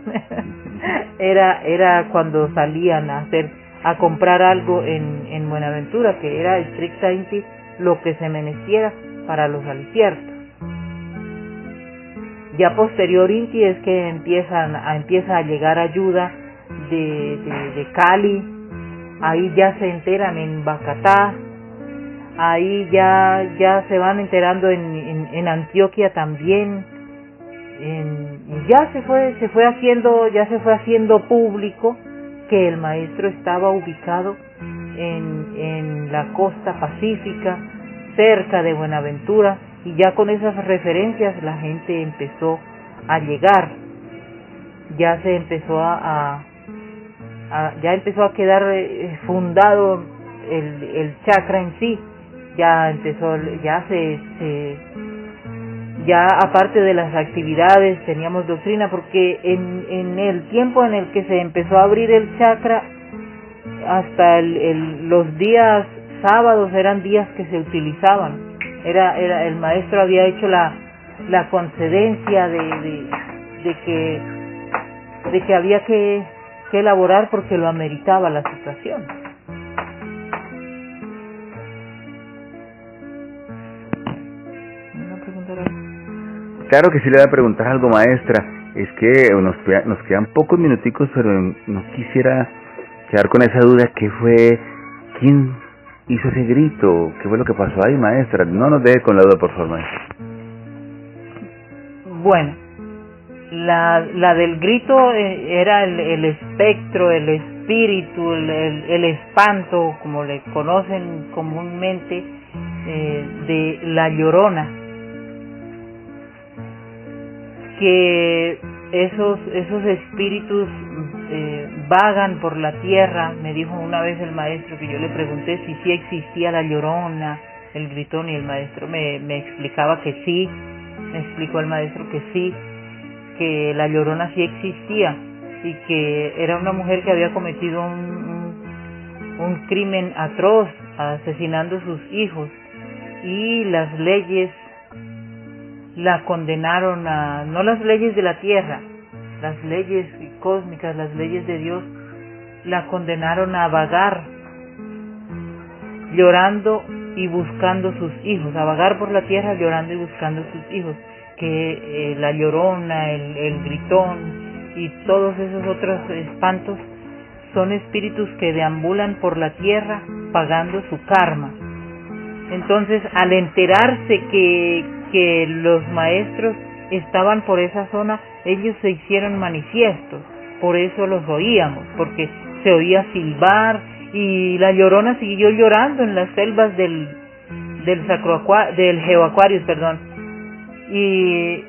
era cuando salían a comprar algo en Buenaventura, que era estrictamente lo que se meneciera para los aliciertos. Ya posterior Inti es que empieza a llegar ayuda de Cali, ahí ya se enteran en Bacatá, ahí ya se van enterando en Antioquia también, y ya se fue haciendo público que el maestro estaba ubicado en la costa pacífica, cerca de Buenaventura, y ya con esas referencias la gente empezó a llegar, ya se empezó ya empezó a quedar fundado el chakra en sí, ya aparte de las actividades teníamos doctrina, porque en el tiempo en el que se empezó a abrir el chakra, hasta los días sábados eran días que se utilizaban. El maestro había hecho la concedencia de que había que elaborar porque lo ameritaba la situación. ¿Una pregunta? Claro que sí le voy a preguntar algo, maestra. Es que nos quedan pocos minuticos, pero no quisiera quedar con esa duda. ¿Quién hizo ese grito? ¿Qué fue lo que pasó ahí, maestra? No nos deje con la duda, por favor, maestra. Bueno, la del grito era el espectro, el espíritu, el espanto, como le conocen comúnmente, de la Llorona, que esos espíritus vagan por la tierra. Me dijo una vez el maestro, que yo le pregunté si sí existía la Llorona, el Gritón, y el maestro me explicaba que sí. Me explicó el maestro que sí, que la Llorona sí existía, y que era una mujer que había cometido un crimen atroz, asesinando a sus hijos, y las leyes la condenaron no las leyes de la tierra, las leyes cósmicas, las leyes de Dios, la condenaron a vagar, llorando y buscando sus hijos, a vagar por la tierra llorando y buscando sus hijos, que la Llorona, el Gritón y todos esos otros espantos son espíritus que deambulan por la tierra pagando su karma. Entonces, al enterarse que los maestros estaban por esa zona, ellos se hicieron manifiestos, por eso los oíamos, porque se oía silbar, y la Llorona siguió llorando en las selvas del Geoaquarius, y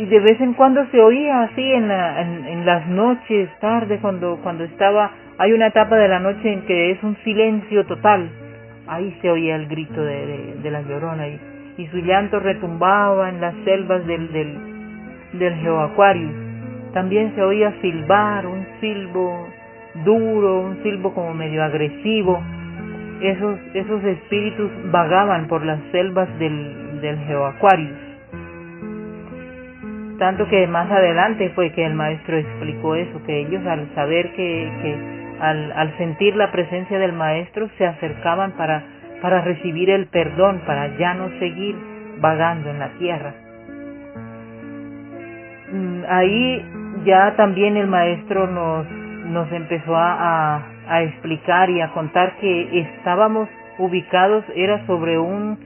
de vez en cuando se oía así en las noches, tarde, cuando hay una etapa de la noche en que es un silencio total, ahí se oía el grito de la Llorona, y su llanto retumbaba en las selvas del Geoaquarius. También se oía silbar, un silbo duro, un silbo como medio agresivo. Esos espíritus vagaban por las selvas del Geoaquarius. Tanto que más adelante fue que el maestro explicó eso, que ellos al saber al sentir la presencia del maestro se acercaban para recibir el perdón, para ya no seguir vagando en la tierra. Ahí ya también el maestro nos empezó a explicar y a contar que estábamos ubicados, era sobre un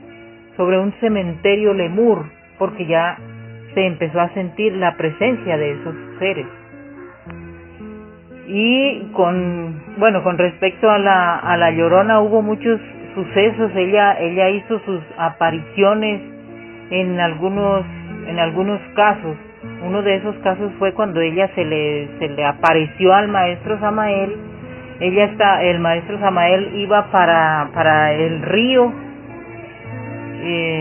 cementerio lemur, porque ya se empezó a sentir la presencia de esos seres. Y con respecto a la Llorona, hubo muchos sucesos. Ella hizo sus apariciones en algunos casos. Uno de esos casos fue cuando ella se le apareció al maestro Samael. El maestro Samael iba para el río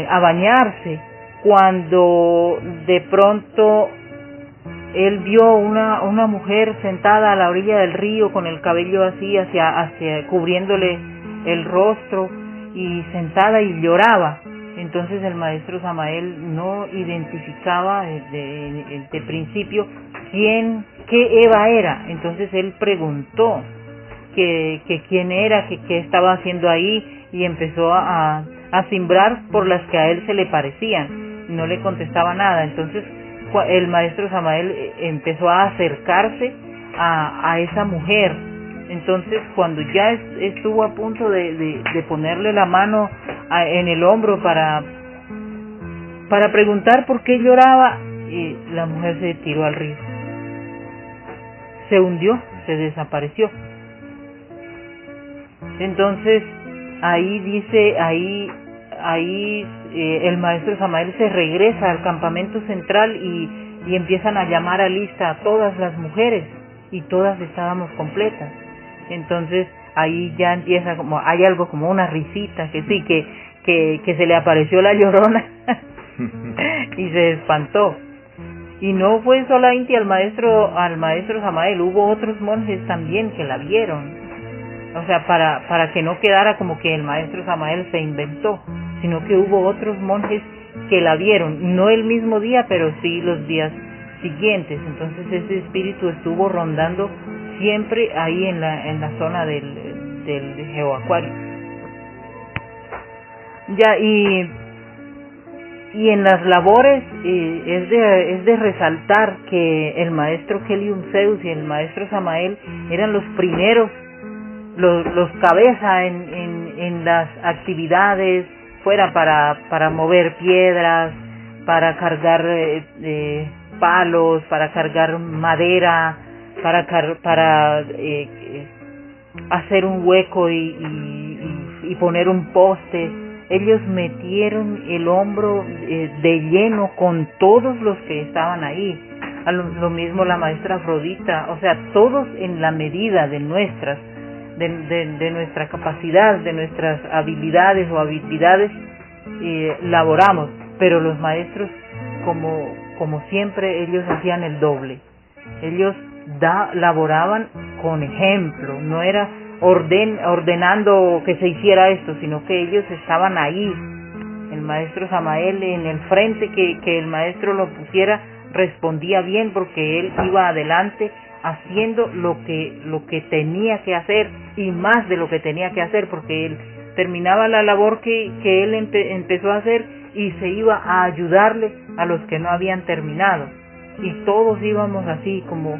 a bañarse, cuando de pronto él vio una mujer sentada a la orilla del río con el cabello así hacia cubriéndole el rostro y sentada y lloraba. Entonces el maestro Samael no identificaba de principio qué Eva era. Entonces él preguntó que quién era, que estaba haciendo ahí, y empezó a simbrar por las que a él se le parecían. No le contestaba nada. Entonces el maestro Samael empezó a acercarse a esa mujer. Entonces cuando ya estuvo a punto de ponerle la mano en el hombro para preguntar por qué lloraba, la mujer se tiró al río, se hundió, se desapareció. Entonces ahí el maestro Samael se regresa al campamento central y empiezan a llamar a lista a todas las mujeres, y todas estábamos completas. Entonces ahí ya empieza hay algo como una risita, que sí, que se le apareció la Llorona y se espantó. Y no fue solamente al maestro Samael, hubo otros monjes también que la vieron. O sea, para que no quedara como que el maestro Samael se inventó, sino que hubo otros monjes que la vieron, no el mismo día, pero sí los días siguientes. Entonces ese espíritu estuvo rondando siempre ahí en la zona del Geoaquarius. Ya, y en las labores es de resaltar que el maestro Helium Zeus y el maestro Samael eran los primeros, los cabeza en las actividades, fuera para mover piedras, para cargar palos, para cargar madera, para hacer un hueco y poner un poste. Ellos metieron el hombro de lleno con todos los que estaban ahí. Lo mismo la maestra Afrodita, o sea, todos en la medida de nuestra capacidad, de nuestras habilidades laboramos, pero los maestros, como siempre, ellos hacían el doble. Ellos laboraban con ejemplo, no era ordenando que se hiciera esto, sino que ellos estaban ahí. El maestro Samael en el frente, que el maestro lo pusiera, respondía bien, porque él iba adelante haciendo lo que tenía que hacer, y más de lo que tenía que hacer, porque él terminaba la labor que él empezó a hacer y se iba a ayudarle a los que no habían terminado, y todos íbamos así, como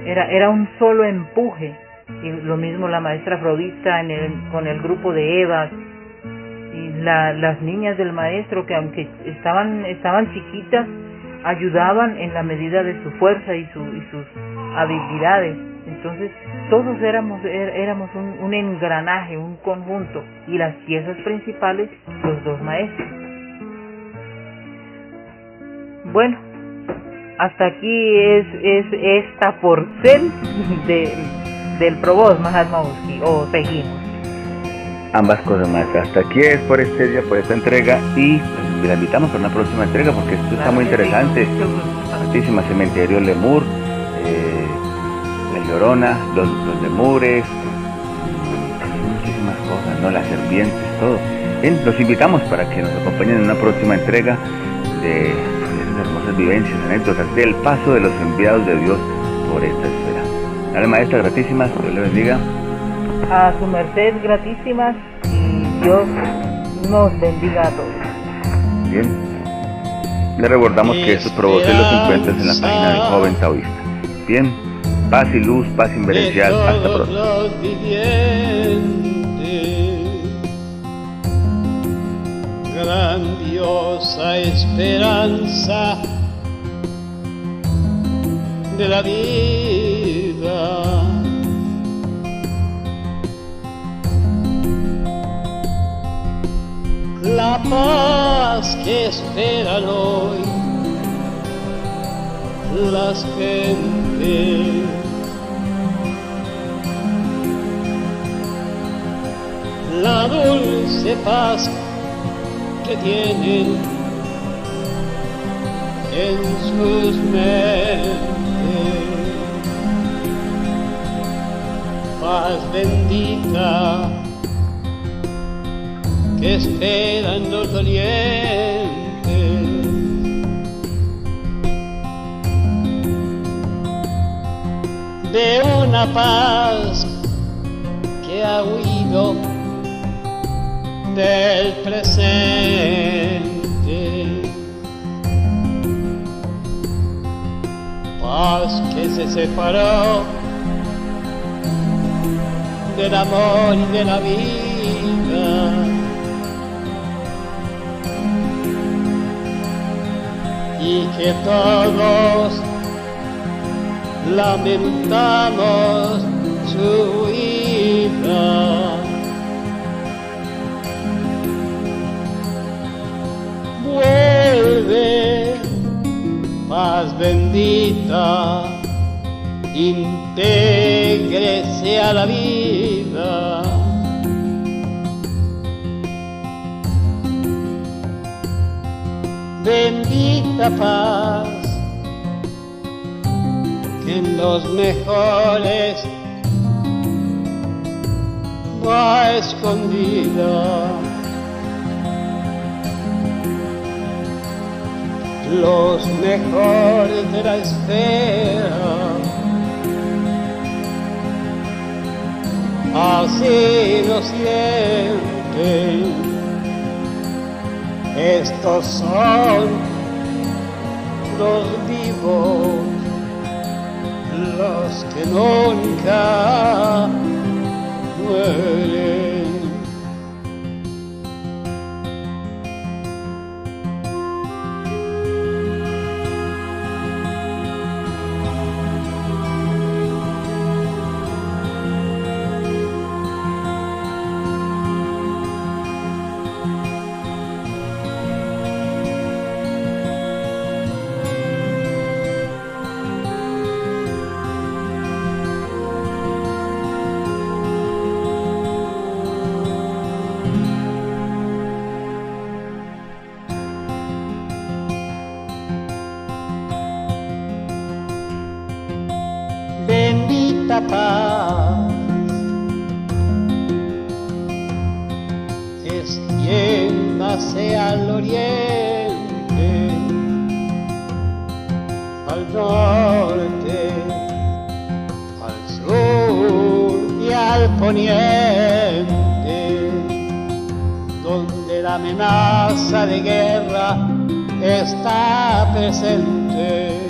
era un solo empuje. Y lo mismo la maestra Afrodita con el grupo de Evas, y las niñas del maestro, que aunque estaban chiquitas, ayudaban en la medida de su fuerza y sus habilidades. Entonces todos éramos un engranaje, un conjunto, y las piezas principales, los dos maestros. Bueno, hasta aquí es esta porción del Probost Mahatma Butsu, o seguimos. Ambas cosas, maestra. Hasta aquí es por este día, por esta entrega, y la invitamos para una próxima entrega, porque esto está muy interesante. Altísima cementerio Lemur, la llorona, los lemures, muchísimas cosas, ¿no? Las serpientes, todo. Bien, los invitamos para que nos acompañen en una próxima entrega de esas hermosas vivencias, anécdotas del paso de los enviados de Dios por esta esfera. Dale, maestra, gratísimas, Dios le bendiga. A su merced, gratísimas, y Dios nos bendiga a todos. Bien, le recordamos que estos provoces los encuentras en la página del Joven Taoísta. Bien, paz y luz, paz inverencial, hasta pronto. Grandiosa esperanza de la vida, la paz que esperan hoy las gentes, la dulce paz que tienen en sus mentes, paz bendita que esperan los dolientes, de una paz que ha huido del presente, paz que se separó del amor y de la vida, y que todos lamentamos su huida. Vuelve, paz bendita, intégrese a la vida. Bendita paz que en los mejores va escondida. Los mejores de la esfera, así lo sienten. Estos son los vivos, los que nunca mueren. Bendita paz, extiéndase al oriente, al norte, al sur y al poniente, donde la amenaza de guerra está presente.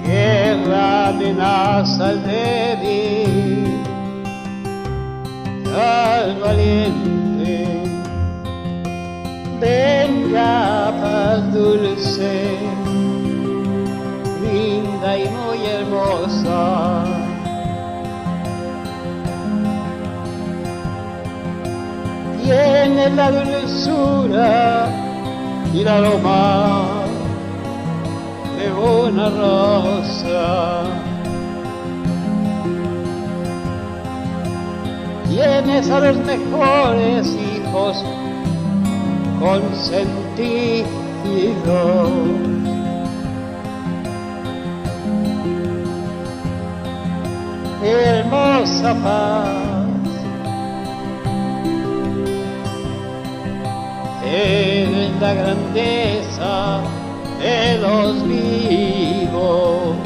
Guerra amenaza al débil y al valiente. Venga paz dulce, linda y muy hermosa. Tiene la dulzura y el aroma de una rosa. Tienes a los mejores hijos consentidos, hermosa paz, es la grandeza de los vivos.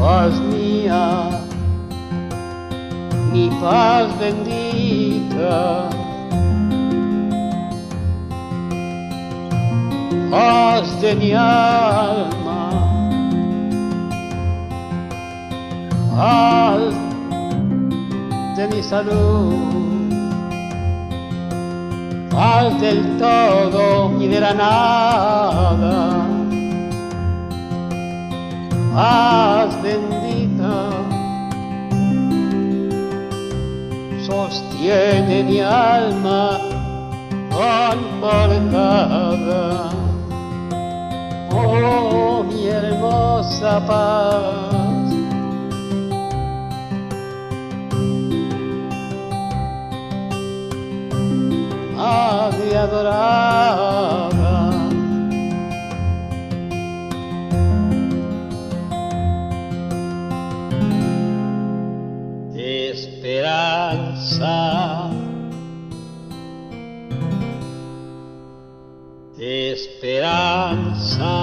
Paz mía, mi paz bendita, paz de mi alma, paz de mi salud, paz del todo y de la nada, paz bendita, sostiene mi alma confortada. Oh, mi hermosa paz, madre adorada, esperanza, esperanza.